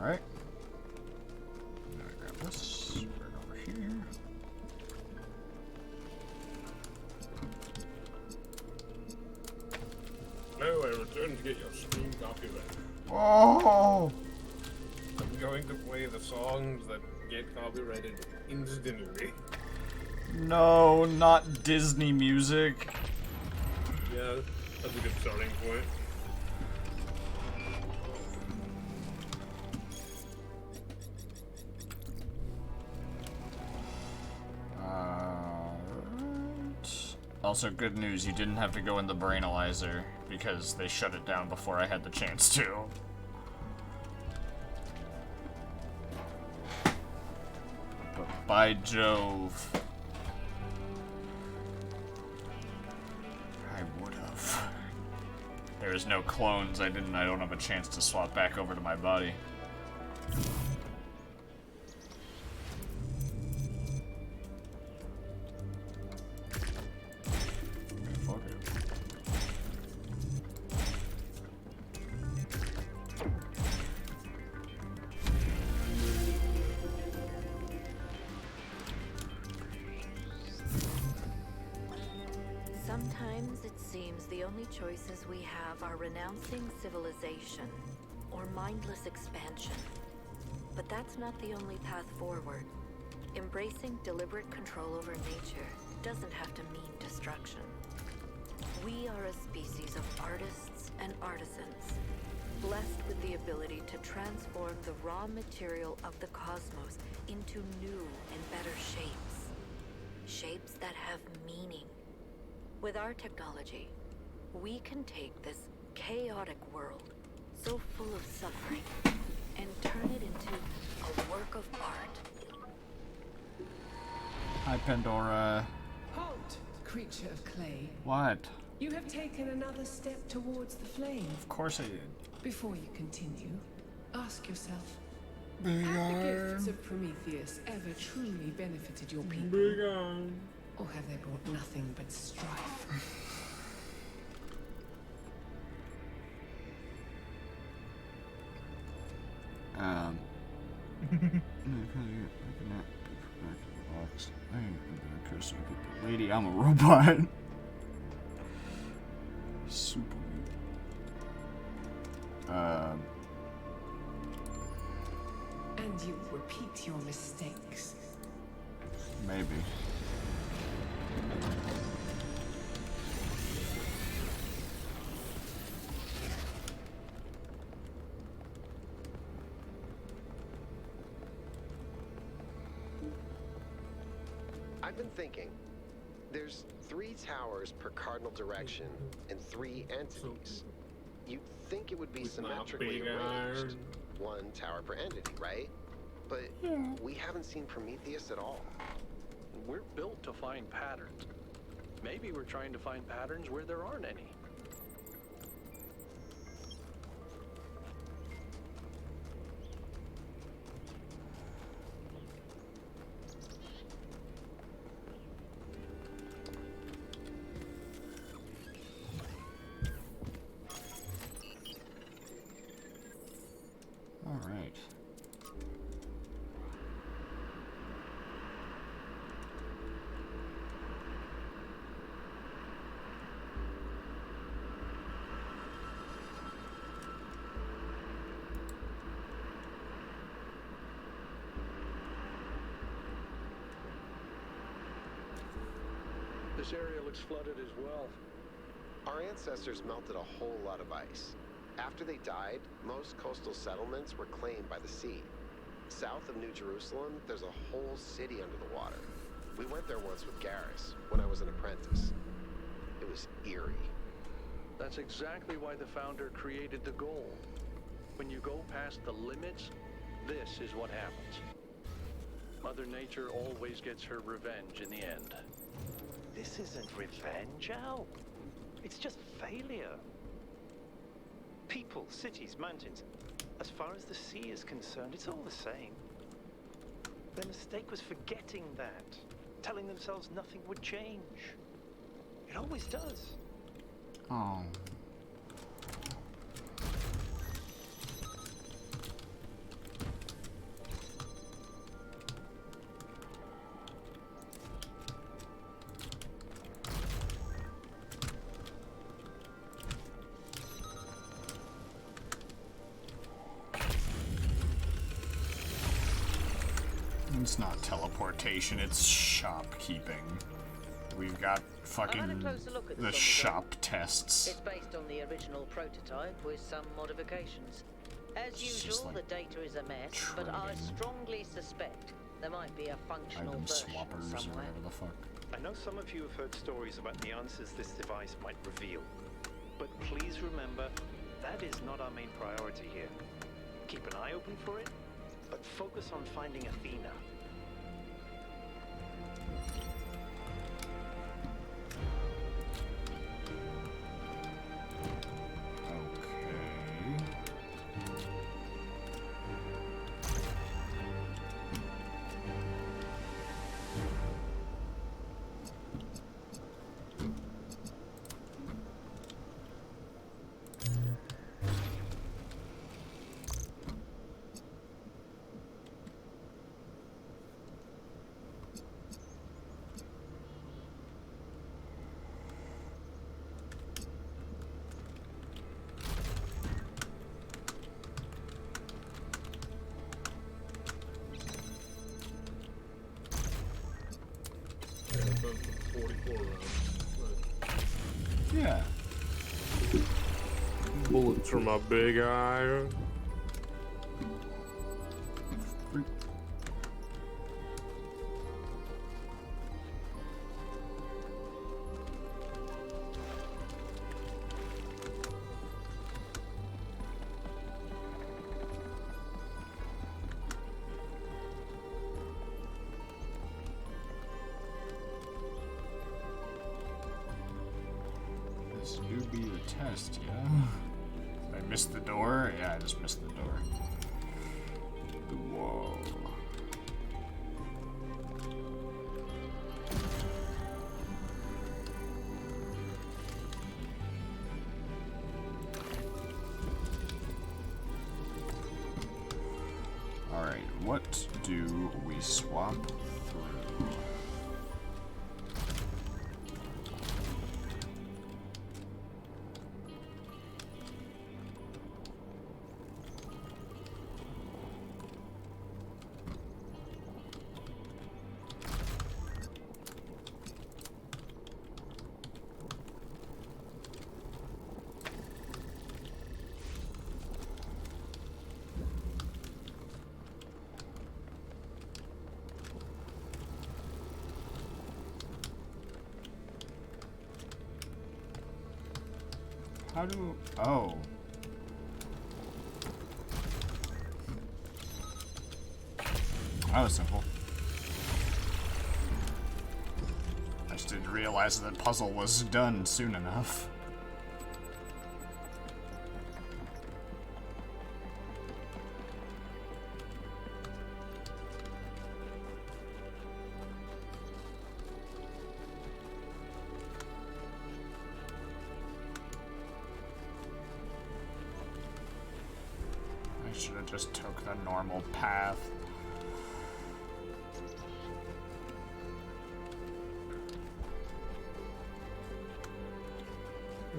Alright. I'm gonna grab this, put it over here. No, I returned to get your stream copyright. Oh! I'm going to play the songs that get copyrighted instantly. No, not Disney music. Yeah, that's a good starting point. Also, good news, you didn't have to go in the Brainalyzer, because they shut it down before I had the chance to. But by Jove, I would have. There is no clones, I don't have a chance to swap back over to my body. Sometimes it seems the only choices we have are renouncing civilization or mindless expansion. But that's not the only path forward. Embracing deliberate control over nature doesn't have to mean destruction. We are a species of artists and artisans, blessed with the ability to transform the raw material of the cosmos into new and better shapes. Shapes that have meaning. With our technology, we can take this chaotic world, so full of suffering, and turn it into a work of art. Hi, Pandora. Halt, creature of clay. What? You have taken another step towards the flame. Of course I did. Before you continue, ask yourself, Big have the arm. gifts of Prometheus ever truly benefited your people? Big on. Or have they brought nothing but strife? Lady, I'm a robot. Super. And you repeat your mistakes. Maybe. I've been thinking. There's 3 towers per cardinal direction and 3 entities. You'd think it would be With my symmetrically big arranged. iron. 1 tower per entity, right? But we haven't seen Prometheus at all. We're built to find patterns. Maybe we're trying to find patterns where there aren't any. All right. This area looks flooded as well. Our ancestors melted a whole lot of ice. After they died, most coastal settlements were claimed by the sea. South of New Jerusalem, there's a whole city under the water. We went there once with Garrus, when I was an apprentice. It was eerie. That's exactly why the founder created the goal. When you go past the limits, this is what happens. Mother Nature always gets her revenge in the end. This isn't revenge, Al. It's just failure. People, cities, mountains. As far as the sea is concerned, it's all the same. Their mistake was forgetting that. Telling themselves nothing would change. It always does. Oh. It's not teleportation, it's shopkeeping. We've got fucking the shop tests. It's based on the original prototype with some modifications. As It's usual, just like the data is a mess, but I trading. strongly suspect there might be a functional Item version swappers or somewhere. whatever the fuck. I know some of you have heard stories about the answers this device might reveal. But please remember, that is not our main priority here. Keep an eye open for it, but focus on finding Athena. Okay. spent 44 rounds. Yeah. Bullets from my big eye. This do be the test, yeah? Did I miss the door? Yeah, I just missed the door. Whoa. Alright, what do we swap through? How do... Oh. That was simple. I just didn't realize that the puzzle was done soon enough. I should have just took the normal path.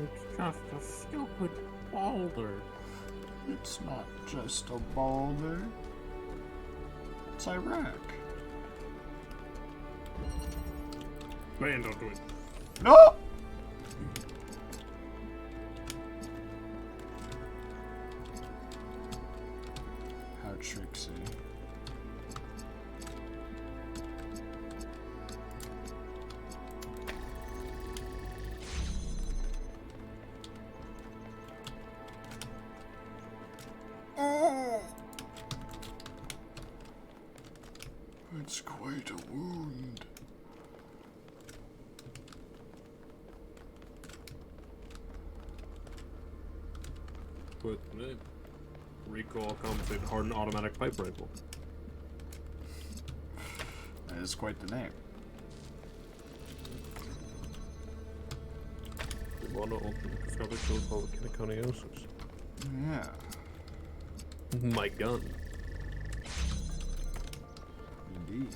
It's just a stupid boulder. It's not just a boulder. It's Iraq. Man, don't do it. No! How tricksy. It's quite a wound. But recoil compensated hardened automatic pipe rifle. That is quite the name. Mono-discovered called kinniconiosis. Yeah. My gun. Indeed.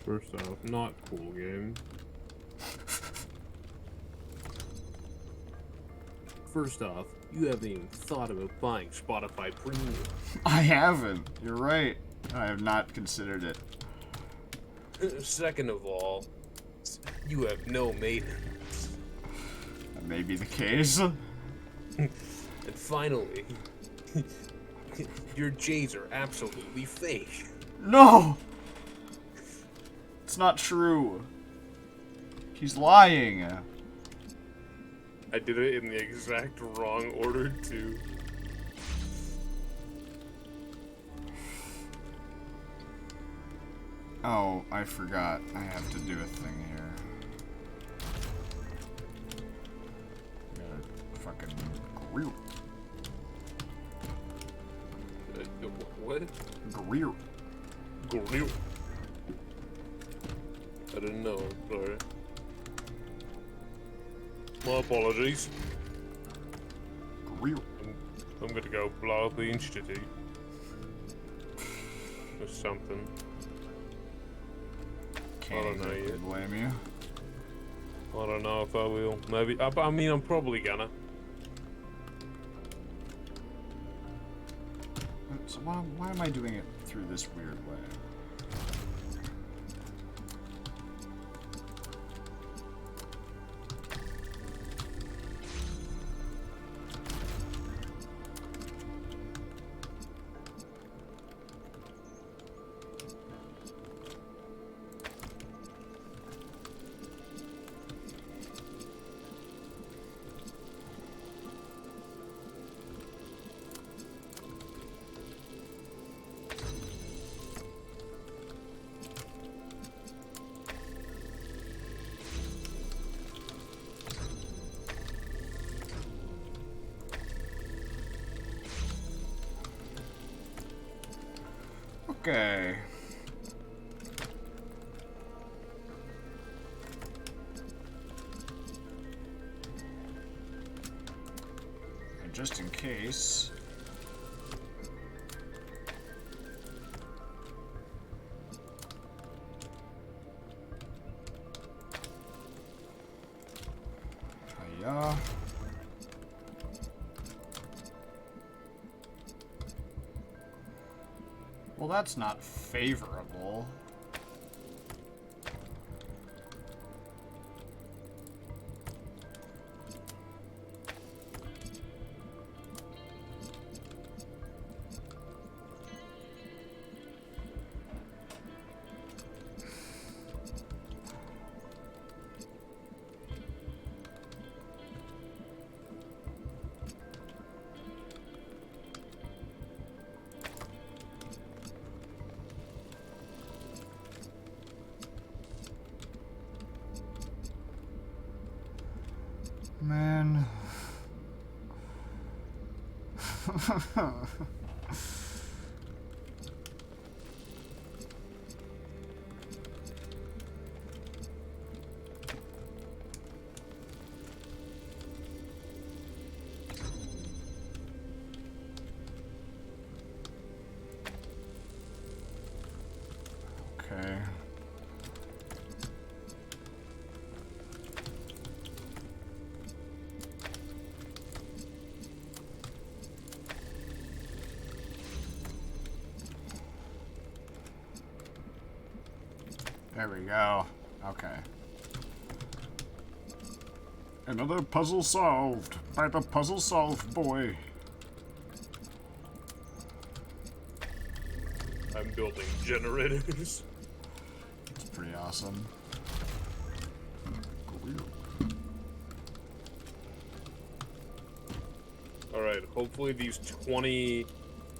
First off, not cool game. First off, you haven't even thought about buying Spotify Premium. I haven't. You're right. I have not considered it. Second of all, you have no maintenance. That may be the case. And finally, your J's are absolutely fake. No! It's not true. He's lying. I did it in the exact wrong order, too. Oh, I forgot. I have to do a thing here. Gotta fucking Greer. What? Greer. Greer. I didn't know, sorry. My apologies. Greer. I'm gonna go blow up the institute. Or something. Can't I don't know exactly yet. blame you. I don't know if I will. Maybe. I mean, I'm probably gonna. So why am I doing it through this weird way? Okay. And just in case... Hiya. Well, that's not favorable. Man. Okay. There we go. Okay. Another puzzle solved by the puzzle solve boy. I'm building generators. It's pretty awesome. Alright, hopefully these 20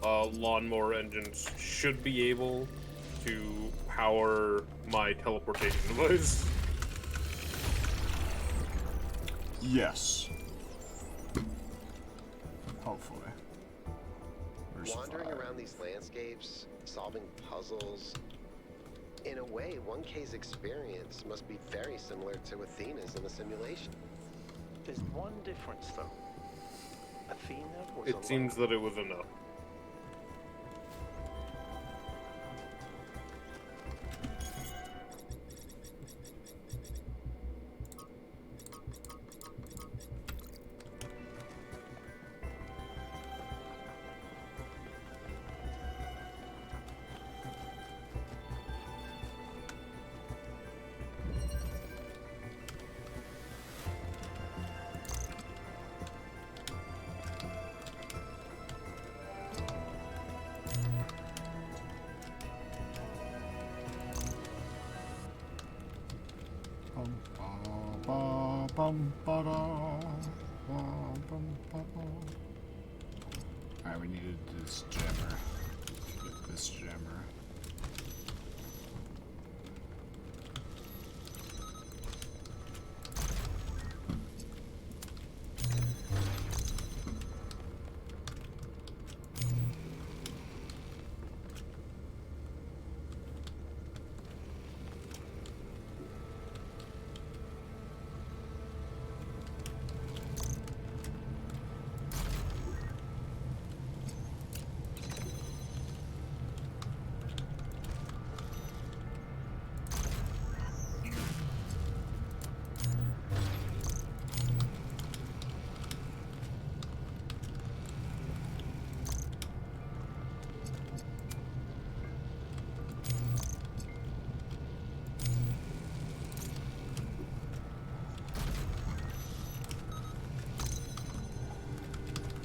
lawnmower engines should be able to power my teleportation device. Yes. Hopefully. Wandering around these landscapes, solving puzzles. In a way, 1K's experience must be very similar to Athena's in the simulation. There's one difference, though. Athena was It seems that it was enough. Alright, we needed this jammer. Get this jammer.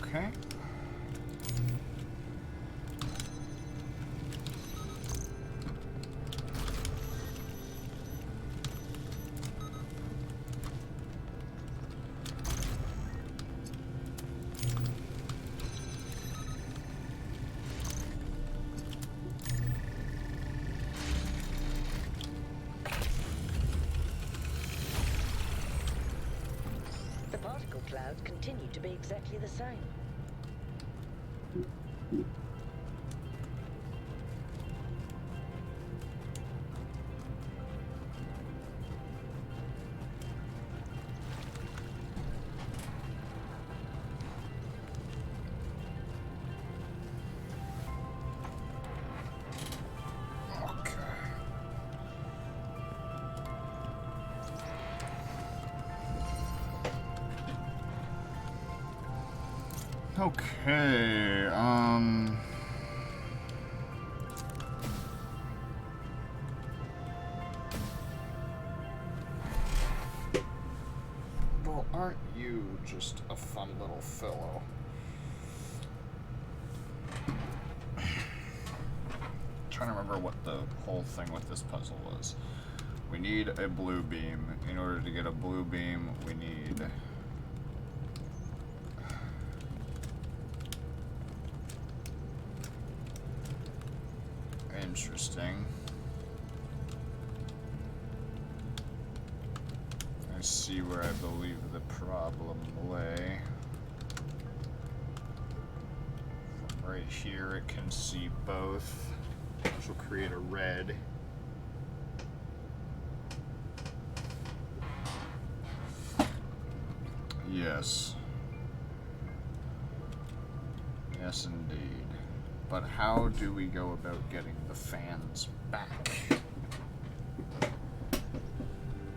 Okay. The particle clouds continue to be exactly the same. Okay, well, aren't you just a fun little fellow? Trying to remember what the whole thing with this puzzle was. We need a blue beam. In order to get a blue beam, we need... Interesting. I see where I believe the problem lay. From right here, it can see both, which will create a red. Yes. Yes, indeed. But how do we go about getting the fans back?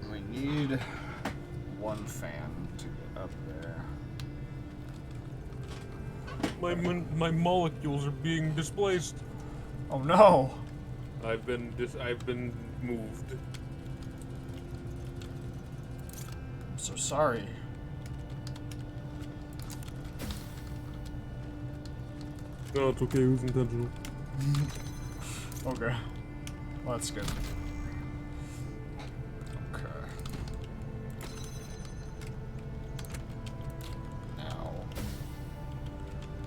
We need one fan to get up there. My molecules are being displaced. Oh no! I've been moved. I'm so sorry. No, it's okay. It was intentional. Okay. Well, that's good. Okay. Now,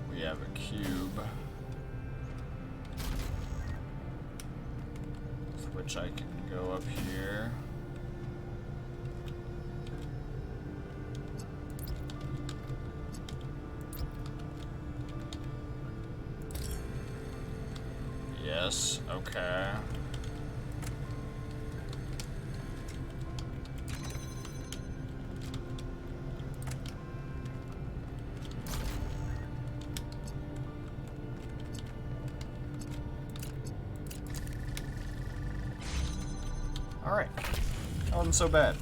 we have a cube with which I can go up here. Yes, okay. Alright. That wasn't so bad.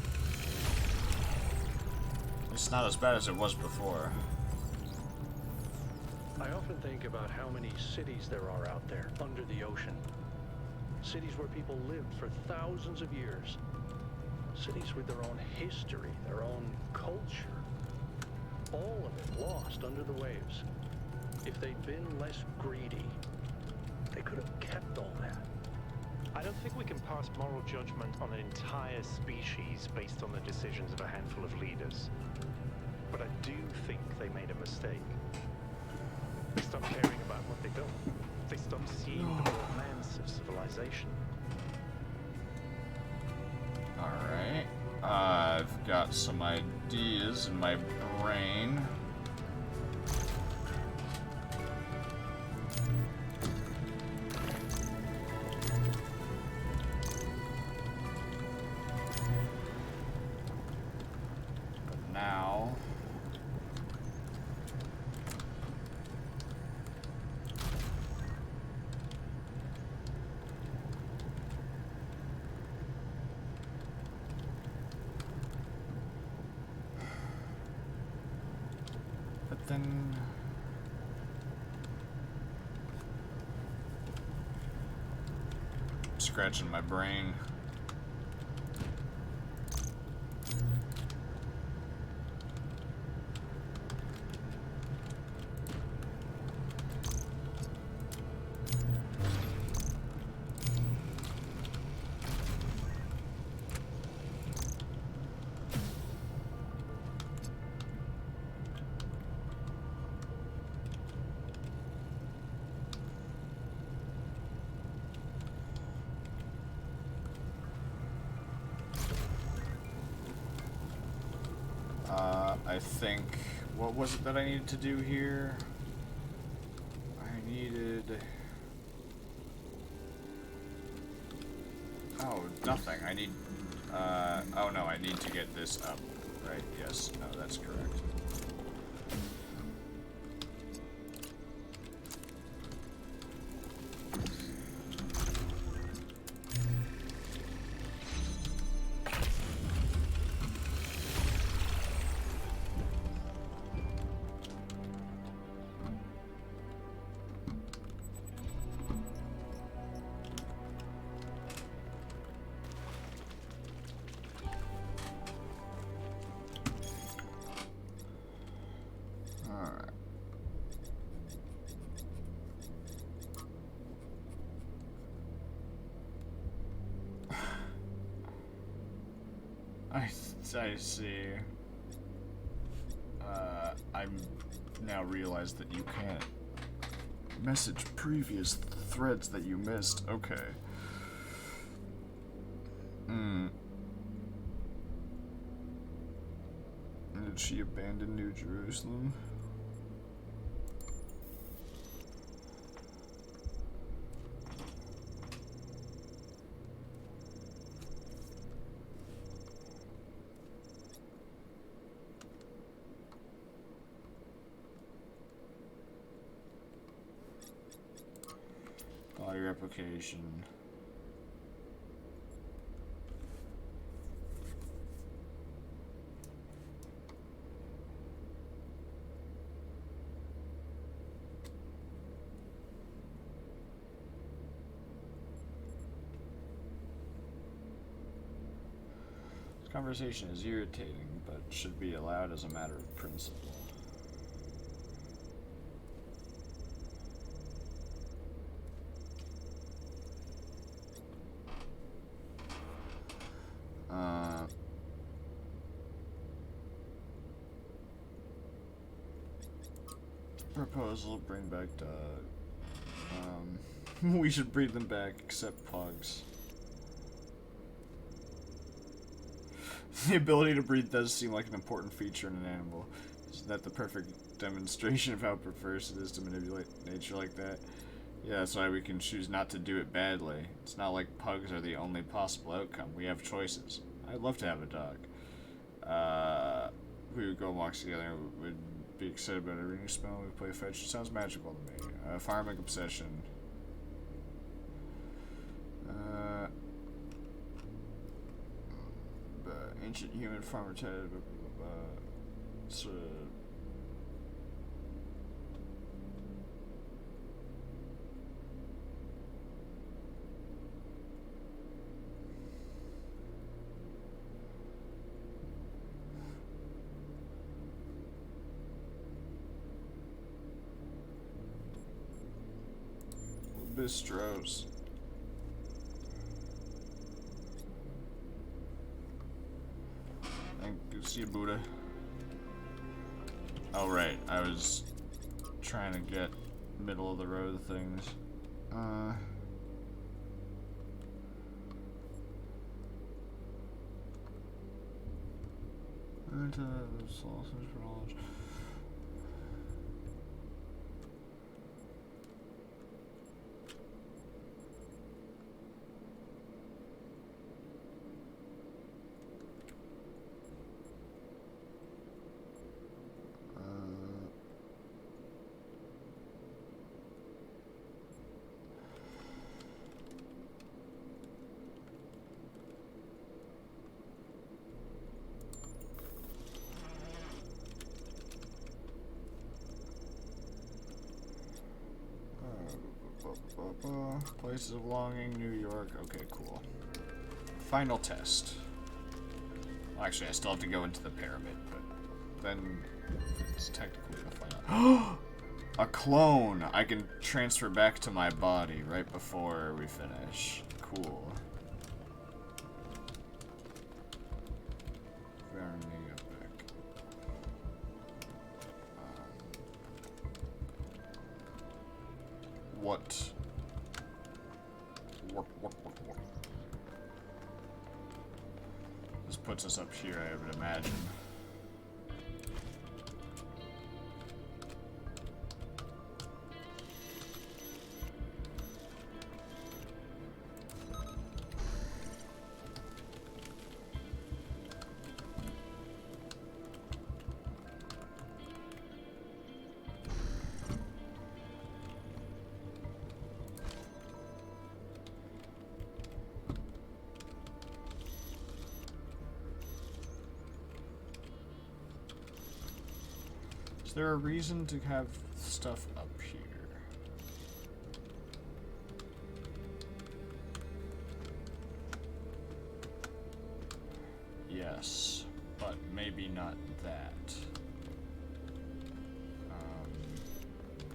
It's not as bad as it was before. I often think about how many cities there are out there under the ocean. Cities where people lived for thousands of years. Cities with their own history, their own culture. All of it lost under the waves. If they'd been less greedy, they could have kept all that. I don't think we can pass moral judgment on an entire species based on the decisions of a handful of leaders. But I do think they made a mistake. They stopped caring about what they built. They stopped seeing the romance of civilization. Alright. I've got some ideas in my brain. But now... But then... I'm scratching my brain. I think, what was it that I needed to do here? I needed... Oh, nothing. I need, oh no, I need to get this up, right? Yes, no, that's correct. I see. I'm now realized that you can't message previous threads that you missed. Okay. Did she abandon New Jerusalem? Body replication. This conversation is irritating, but should be allowed as a matter of principle. Proposal, bring back dog. We should breed them back, except pugs. The ability to breed does seem like an important feature in an animal. Isn't that the perfect demonstration of how perverse it is to manipulate nature like that? Yeah, that's why we can choose not to do it badly. It's not like pugs are the only possible outcome. We have choices. I'd love to have a dog. We would go on walks together. We'd be excited about every new spell. We play fetch. It sounds magical to me. Farming obsession. Ancient human farmer tatted. Bistros. Thank you, see you, Buddha. Oh, right. I was trying to get middle of the road things. Sausage for knowledge. Places of longing, New York. Okay, cool. Final test. Well, actually, I still have to go into the pyramid, but then it's technically the final. A clone! I can transfer back to my body right before we finish. Cool. What? This puts us up here, I would imagine. Is there a reason to have stuff up here? Yes, but maybe not that.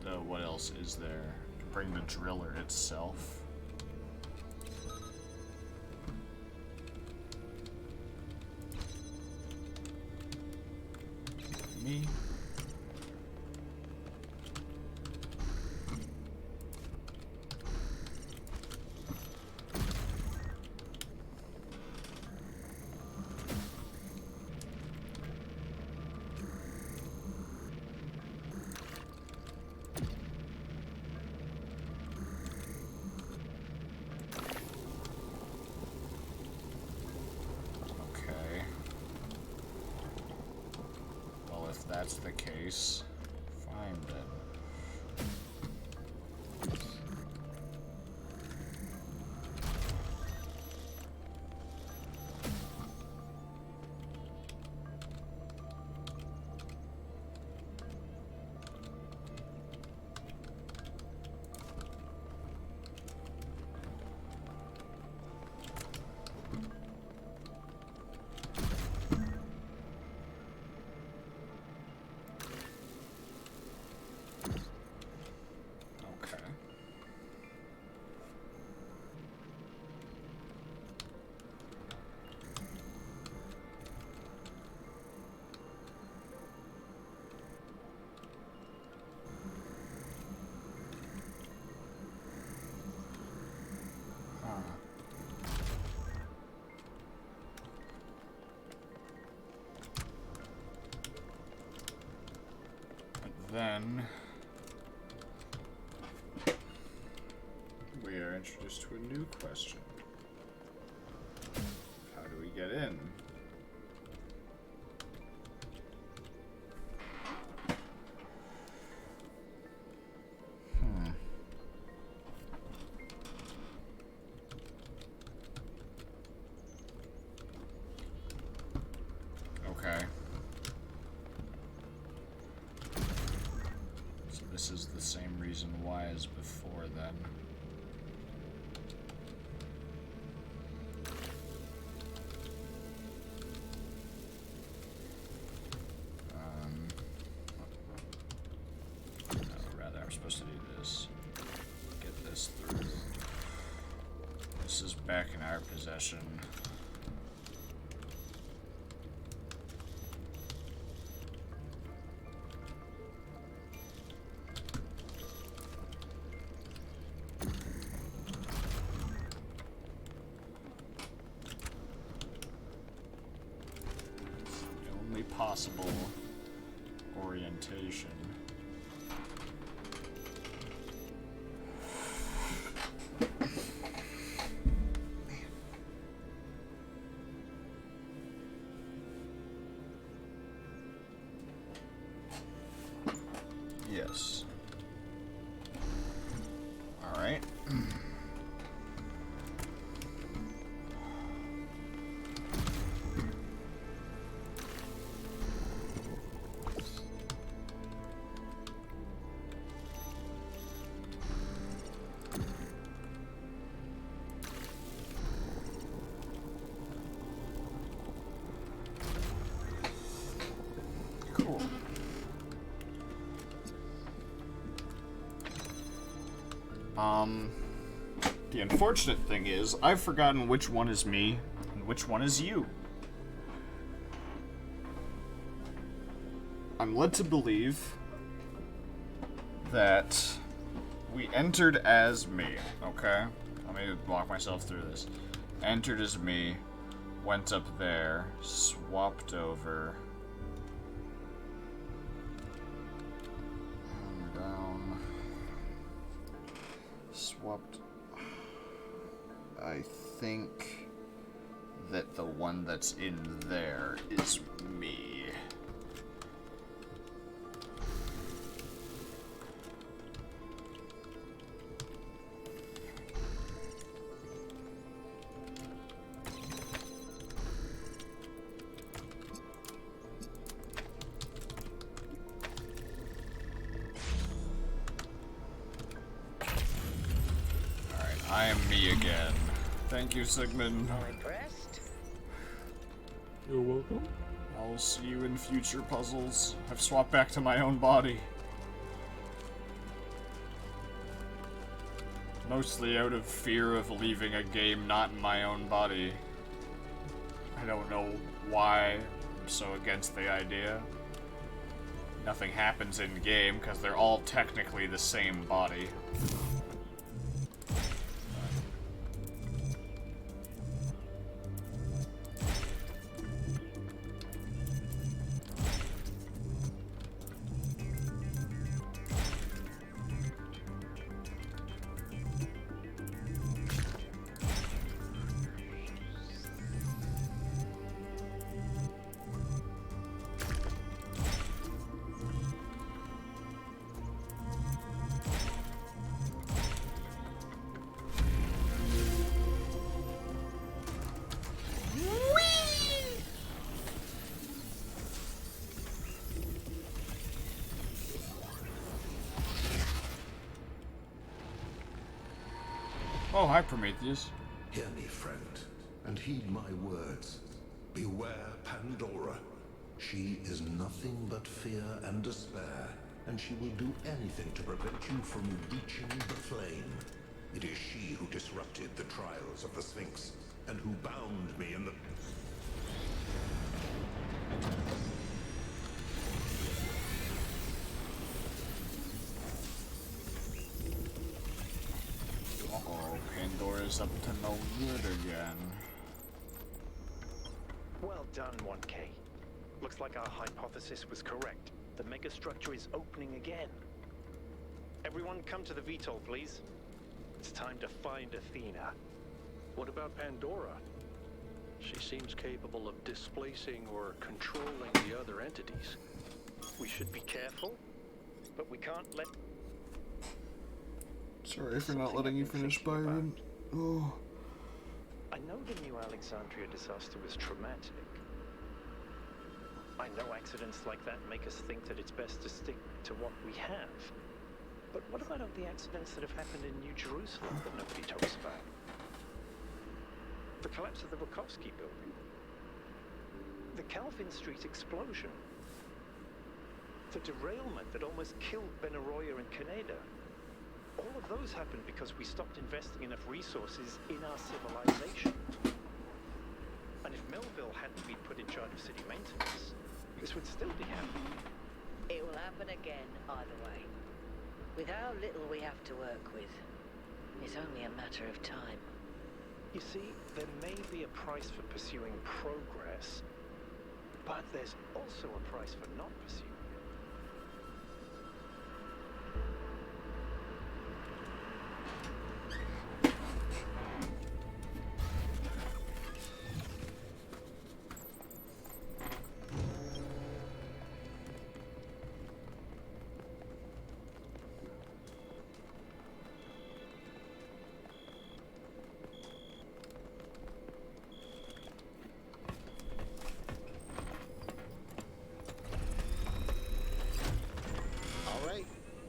Though what else is there? Bring the driller itself. that's the case, fine then. Then we are introduced to a new question. How do we get in? Okay. This is the same reason why as before, then. No, rather, I'm supposed to do this. Get this through. This is back in our possession. Possible orientation. Yes. All right. The unfortunate thing is, I've forgotten which one is me and which one is you. I'm led to believe that we entered as me, okay? Let me walk myself through this. Entered as me, went up there, swapped over. Down. Swapped. I think that the one that's in there is me. Alright, I am me again. Thank you, Sigmund. Impressed? You're welcome. I'll see you in future puzzles. I've swapped back to my own body. Mostly out of fear of leaving a game not in my own body. I don't know why I'm so against the idea. Nothing happens in game because they're all technically the same body. Oh, hi, Prometheus. Hear me, friend, and heed my words. Beware Pandora. She is nothing but fear and despair, and she will do anything to prevent you from reaching the flame. It is she who disrupted the trials of the Sphinx, and who bound me in the... Uh-oh, Pandora's up to no good again. Well done, 1K. Looks like our hypothesis was correct. The megastructure is opening again. Everyone come to the VTOL, please. It's time to find Athena. What about Pandora? She seems capable of displacing or controlling the other entities. We should be careful, but we can't let... Sorry for not letting you finish, Byron. Oh. I know the New Alexandria disaster was traumatic. I know accidents like that make us think that it's best to stick to what we have. But what about all the accidents that have happened in New Jerusalem that nobody talks about? The collapse of the Bukowski building. The Calvin Street explosion. The derailment that almost killed Benaroya and Canada. All of those happened because we stopped investing enough resources in our civilization. And if Melville hadn't been put in charge of city maintenance, this would still be happening. It will happen again, either way. With how little we have to work with, it's only a matter of time. You see, there may be a price for pursuing progress, but there's also a price for not pursuing it.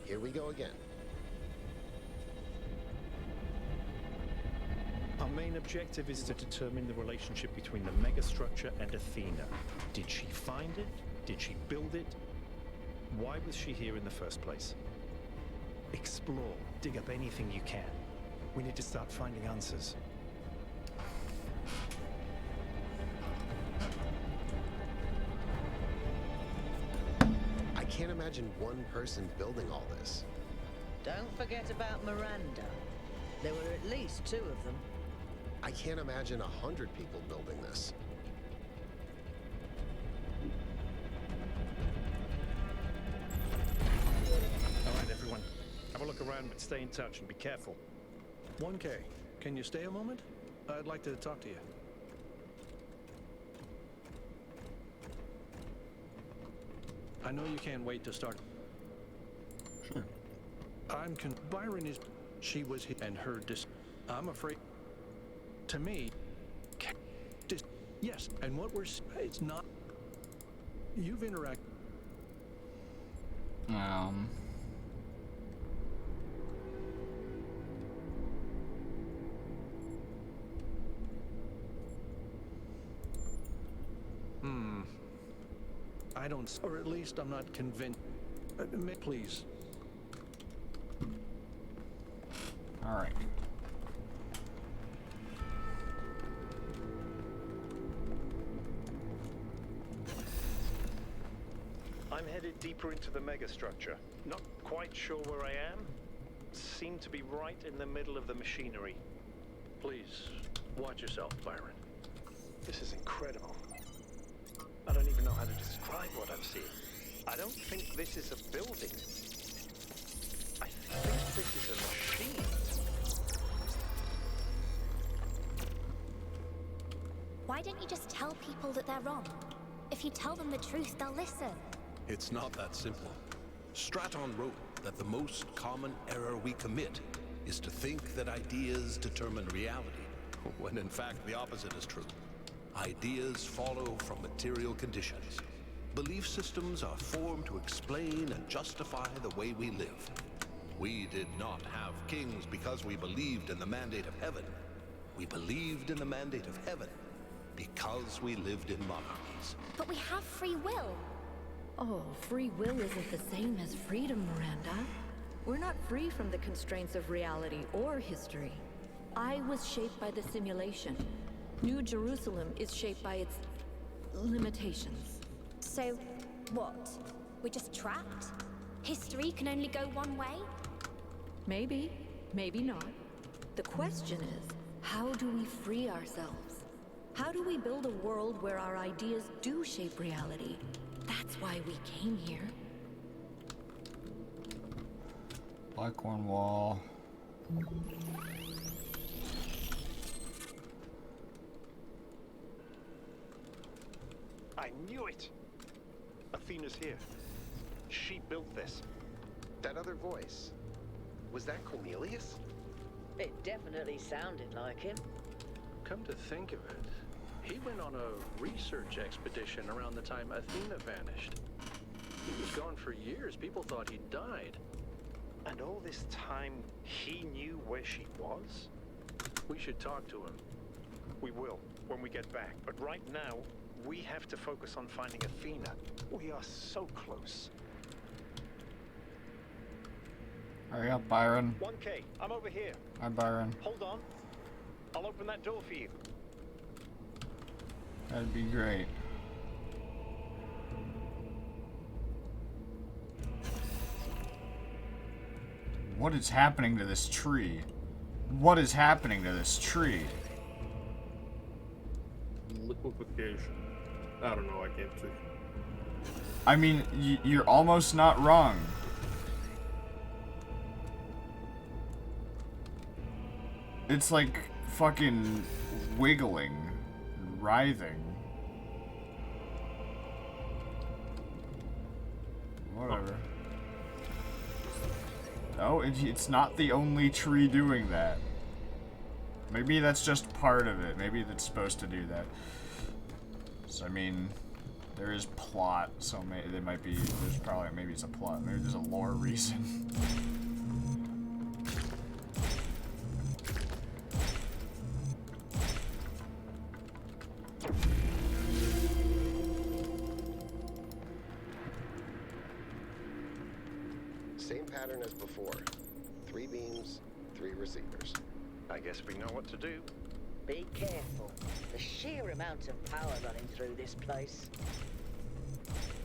Here we go again. Our main objective is to determine the relationship between the megastructure and Athena. Did she find it? Did she build it? Why was she here in the first place? Explore, dig up anything you can. We need to start finding answers. I can't imagine one person building all this. Don't forget about Miranda. There were at least 2 of them. I can't imagine 100 people building this. All right, everyone. Have a look around, but stay in touch and be careful. 1K, can you stay a moment? I'd like to talk to you. I know you can't wait to start. Sure. Byron is... She was hit and her I'm afraid... To me... Yes, and what we're... It's not... You've interacted... I don't... Or at least I'm not convinced... Please. Alright. I'm headed deeper into the megastructure. Not quite sure where I am. Seem to be right in the middle of the machinery. Please, watch yourself, Byron. This is incredible. I don't even know how to describe what I'm seeing. I don't think this is a building. I think this is a machine. Why don't you just tell people that they're wrong? If you tell them the truth, they'll listen. It's not that simple. Straton wrote that the most common error we commit is to think that ideas determine reality, when in fact the opposite is true. Ideas follow from material conditions. Belief systems are formed to explain and justify the way we live. We did not have kings because we believed in the mandate of heaven. We believed in the mandate of heaven because we lived in monarchies. But we have free will. Oh, free will isn't the same as freedom, Miranda. We're not free from the constraints of reality or history. I was shaped by the simulation. New Jerusalem is shaped by its limitations. So, what? We're just trapped? History can only go one way? Maybe, maybe not. The question is, how do we free ourselves? How do we build a world where our ideas do shape reality? That's why we came here. Blackhorn Wall. I knew it! Athena's here. She built this. That other voice, was that Cornelius? It definitely sounded like him. Come to think of it, he went on a research expedition around the time Athena vanished. He was gone for years. People thought he'd died. And all this time, he knew where she was? We should talk to him. We will, when we get back. But right now, we have to focus on finding Athena. We are so close. Hurry up, Byron. 1K, I'm over here. Hi, Byron. Hold on. I'll open that door for you. That'd be great. What is happening to this tree? What is happening to this tree? Liquefaction. I don't know, I can't see. I mean, you're almost not wrong. It's like fucking wiggling, writhing. Whatever. Oh, it's not the only tree doing that. Maybe that's just part of it. Maybe it's supposed to do that. So, I mean, there is plot, so there might be, there's probably, maybe it's a plot. Maybe there's a lore reason. Same pattern as before. 3 beams, 3 receivers. I guess we know what to do. Be careful. The sheer amount of power running through this place.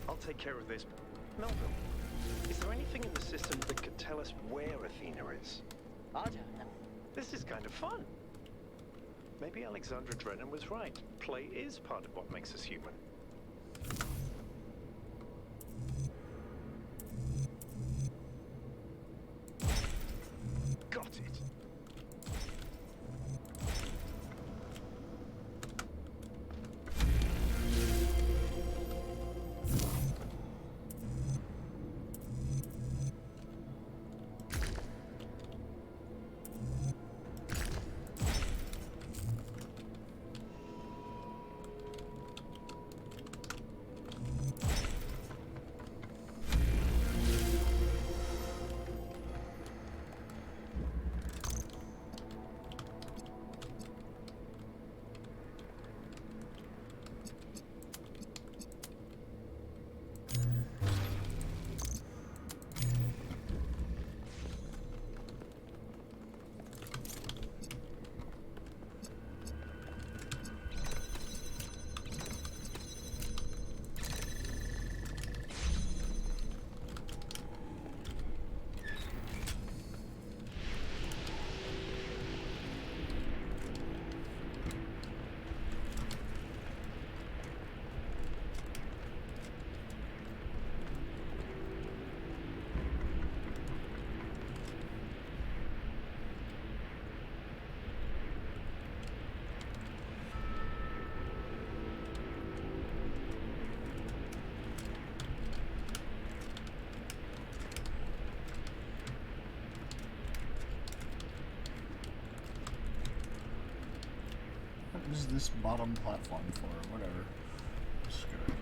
I'll take care of this. Melville, is there anything in the system that could tell us where Athena is? I don't know. This is kind of fun. Maybe Alexandra Drennan was right. Play is part of what makes us human. Got it. What is this bottom platform for? Whatever. Let's go here.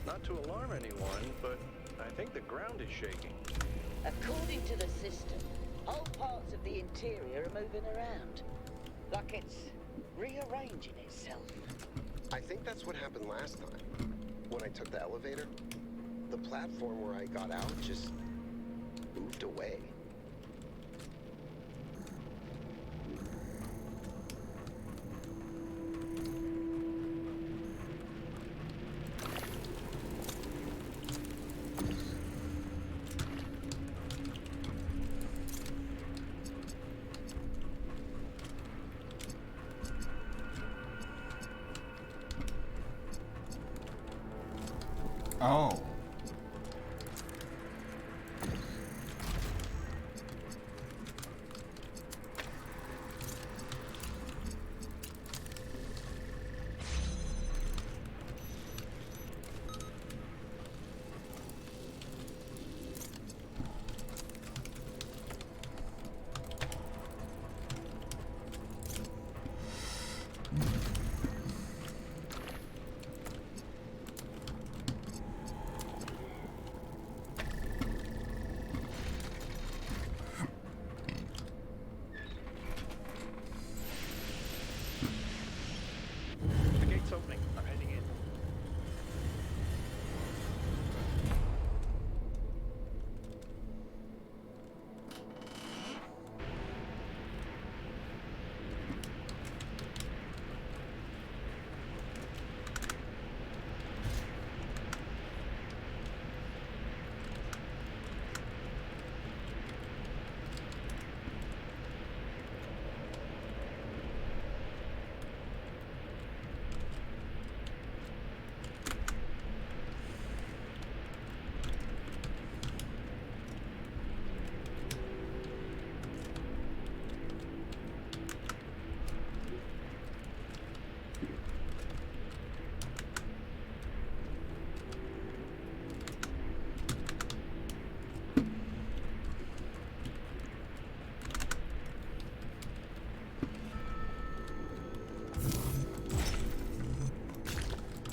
Not to alarm anyone, but I think the ground is shaking. According to the system, whole parts of the interior are moving around. Like it's rearranging itself. I think that's what happened last time. When I took the elevator, the platform where I got out just moved away. Oh. The gate's opening. I'm heading in.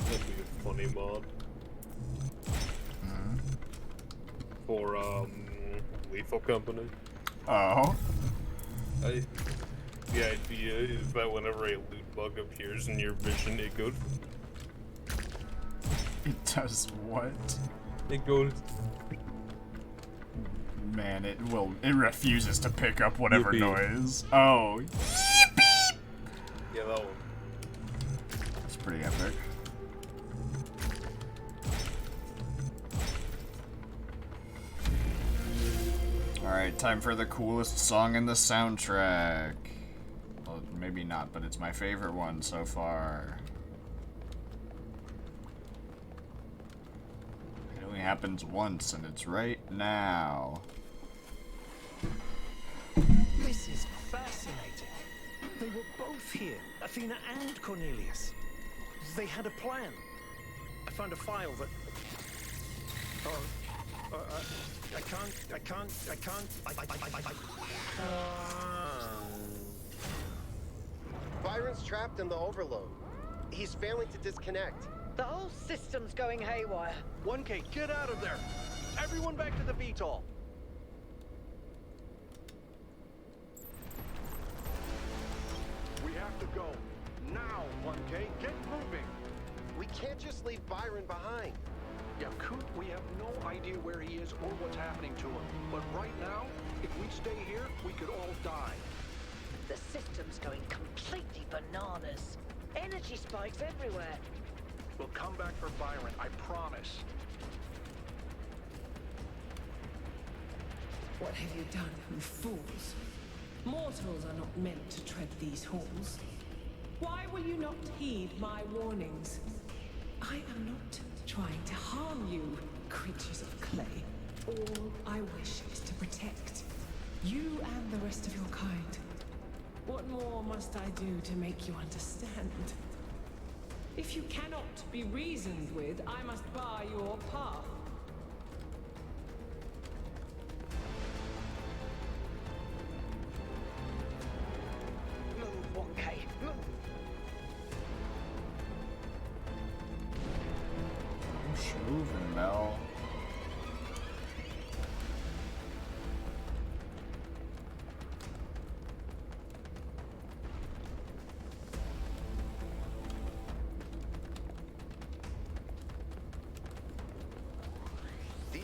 That'd be a funny mod. For, Lethal Company. Oh. The idea is that whenever a loot bug appears in your vision, it goes... It does what? It goes... Man, it refuses to pick up whatever Yippee. noise. Oh. Yeah, that one. That's pretty epic. Alright, time for the coolest song in the soundtrack. Well, maybe not, but it's my favorite one so far. It only happens once, and it's right now. This is fascinating. They were both here, Athena and Cornelius. They had a plan. I found a file that... I can't... Byron's trapped in the overload. He's failing to disconnect. The whole system's going haywire. 1K, get out of there! Everyone back to the VTOL! We have to go. Now, 1K, get moving! We can't just leave Byron behind. Yeah, Coot, we have no idea where he is or what's happening to him. But right now, if we stay here, we could all die. The system's going completely bananas. Energy spikes everywhere. We'll come back for Byron, I promise. What have you done, you fools? Mortals are not meant to tread these halls. Why will you not heed my warnings? I am not trying to harm you, creatures of clay. All I wish is to protect you and the rest of your kind. What more must I do to make you understand? If you cannot be reasoned with, I must bar your path.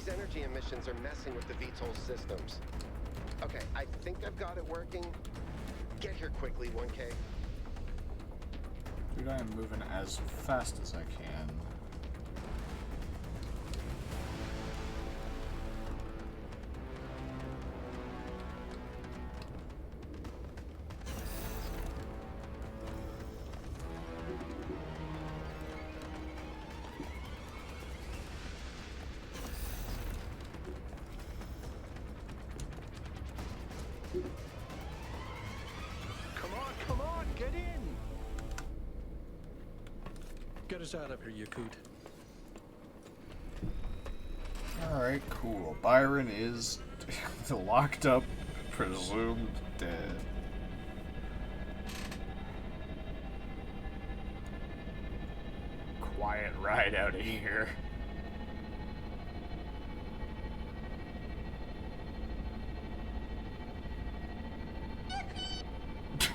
These energy emissions are messing with the VTOL systems. Okay, I think I've got it working. Get here quickly, 1K. Dude, I am moving as fast as I can. Come on, get in! Get us out of here, Yakut. Alright, cool. Byron is locked up, presumed dead. Quiet ride out of here.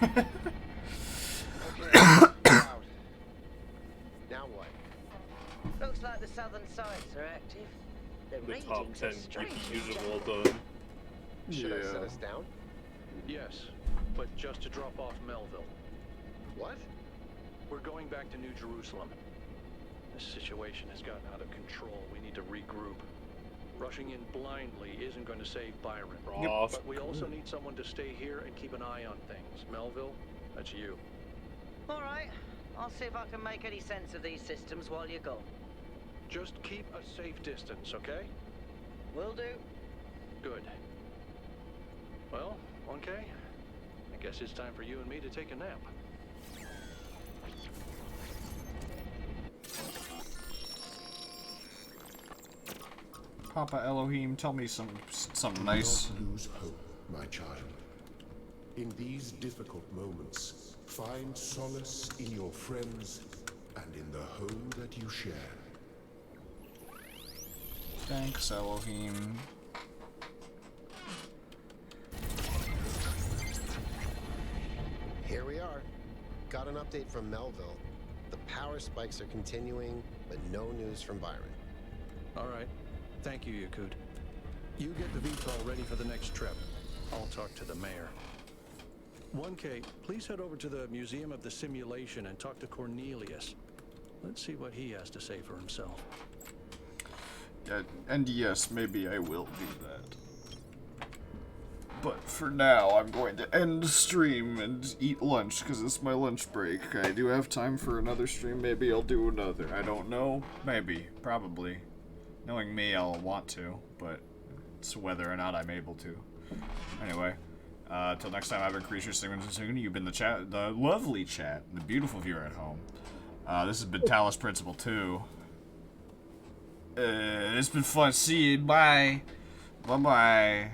Okay, out. Now what? Looks like the southern sites are active. The top 10 strange. GPUs are all done. Should I set us down? Yes, but just to drop off Melville. What? We're going back to New Jerusalem. This situation has gotten out of control. We need to regroup. Rushing in blindly isn't going to save Byron. But we also need someone to stay here and keep an eye on things. Melville, that's you. All right. I'll see if I can make any sense of these systems while you're gone. Just keep a safe distance, okay? Will do. Good. Well, 1K, I guess it's time for you and me to take a nap. Papa Elohim, tell me something nice. Do not lose hope, my child. In these difficult moments, find solace in your friends and in the home that you share. Thanks, Elohim. Here we are. Got an update from Melville. The power spikes are continuing, but no news from Byron. All right. Thank you, Yakut. You get the VTOL ready for the next trip. I'll talk to the mayor. 1K, please head over to the Museum of the Simulation and talk to Cornelius. Let's see what he has to say for himself. And yes, maybe I will do that. But for now, I'm going to end the stream and eat lunch, because it's my lunch break. I do have time for another stream. Maybe I'll do another. I don't know. Maybe. Probably. Knowing me, I'll want to, but it's whether or not I'm able to. Anyway, till next time, I've been Creature Sigmund. You've been the lovely chat, the beautiful viewer at home. This has been Talos Principle 2. It's been fun. See you. Bye. Bye-bye.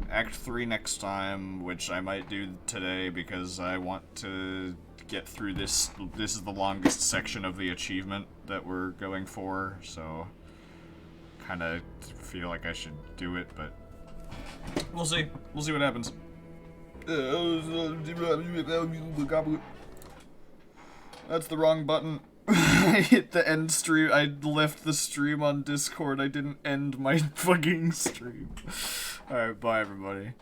Act 3 next time, which I might do today because I want to get through this. This is the longest section of the achievement that we're going for, so kind of feel like I should do it, but we'll see. We'll see what happens. That's the wrong button. I hit the end stream. I left the stream on Discord. I didn't end my fucking stream. Alright, bye everybody.